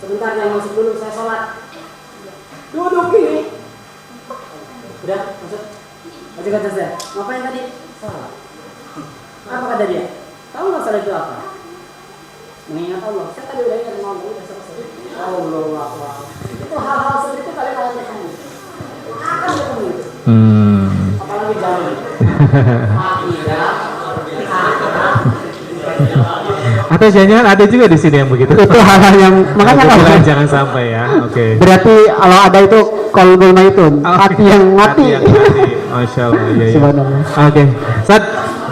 Sebentar yang masuk dulu saya sholat. Duduk gini. Udah masuk. Masuk kata saya. Ngapain tadi? Sholat. Apa kata dia? Tahu nggak sholat itu apa? Mengingat Allah. Saya tadi udah ingat ngomong udah selesai. Allah. Itu hal-hal seperti itu kalian akan ketemu. Akan ketemu itu. Apalagi jalan. Atau jangan ada juga di sini yang begitu. Itu hal-hal yang makanya Kebetulan jangan sampai ya. Oke. berarti kalau ada itu qalbul maitun, hati yang mati. Hati yang mati. Masya Allah. Iya, iya. Subhanallah. Oke. Ustaz,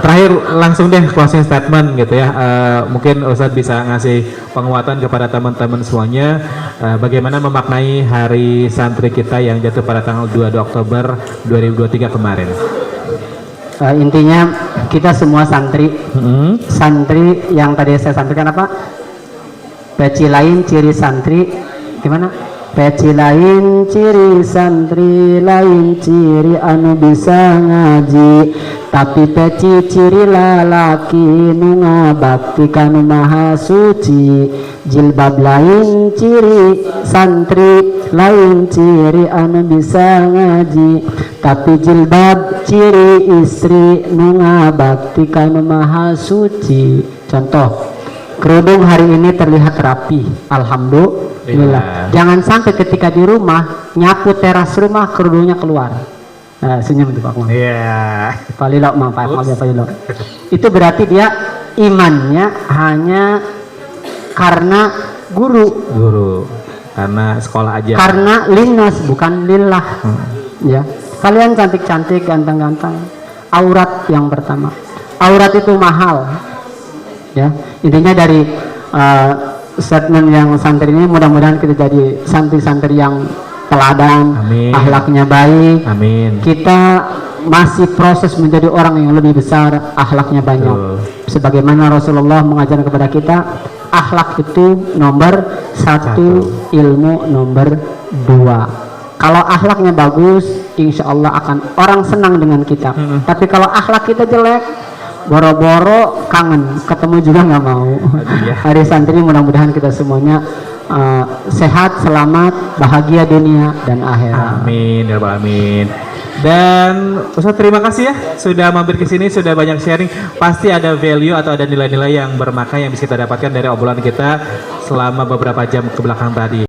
terakhir langsung deh closing statement gitu ya. Mungkin Ustaz bisa ngasih penguatan kepada teman-teman semuanya bagaimana memaknai hari santri kita yang jatuh pada tanggal 2 Oktober 2023 kemarin. Intinya kita semua santri, santri yang tadi saya sampaikan apa? Peci lain ciri santri, gimana? Peci lain ciri santri, lain ciri anu bisa ngaji. Tapi peci ciri lalaki nu ngabakti kanu maha suci. Jilbab lain ciri santri, lain ciri anu bisa ngaji. Tapi jilbab ciri istri nu ngabakti kanu maha suci. Contoh, kerudung hari ini terlihat rapi, alhamdulillah. Jangan sampai ketika di rumah nyapu teras rumah kerudungnya keluar. Nah, senyum itu Pak Mang. Iya. Pak Lilo, Pak Lilo. Itu berarti dia imannya hanya karena guru, karena sekolah aja. karena linnas bukan lillah. Ya, kalian cantik-cantik, ganteng-ganteng. Aurat yang pertama. Aurat itu mahal. Ya, intinya dari statement yang santri ini mudah-mudahan kita jadi santri-santri yang teladan, Amin. akhlaknya baik. Amin. Kita masih proses menjadi orang yang lebih besar, akhlaknya banyak. Betul. Sebagaimana Rasulullah mengajarkan kepada kita, akhlak itu nomor satu, ilmu nomor 2. Kalau akhlaknya bagus, insya Allah akan orang senang dengan kita. Tapi kalau akhlak kita jelek, boro-boro kangen, ketemu juga nggak mau. Hari santri mudah-mudahan kita semuanya sehat, selamat, bahagia dunia dan akhirat. Amin ya rabbal alamin. Dan Ustaz terima kasih ya sudah mampir ke sini, sudah banyak sharing. Pasti ada value atau ada nilai-nilai yang bermakna yang bisa kita dapatkan dari obrolan kita selama beberapa jam ke belakang tadi.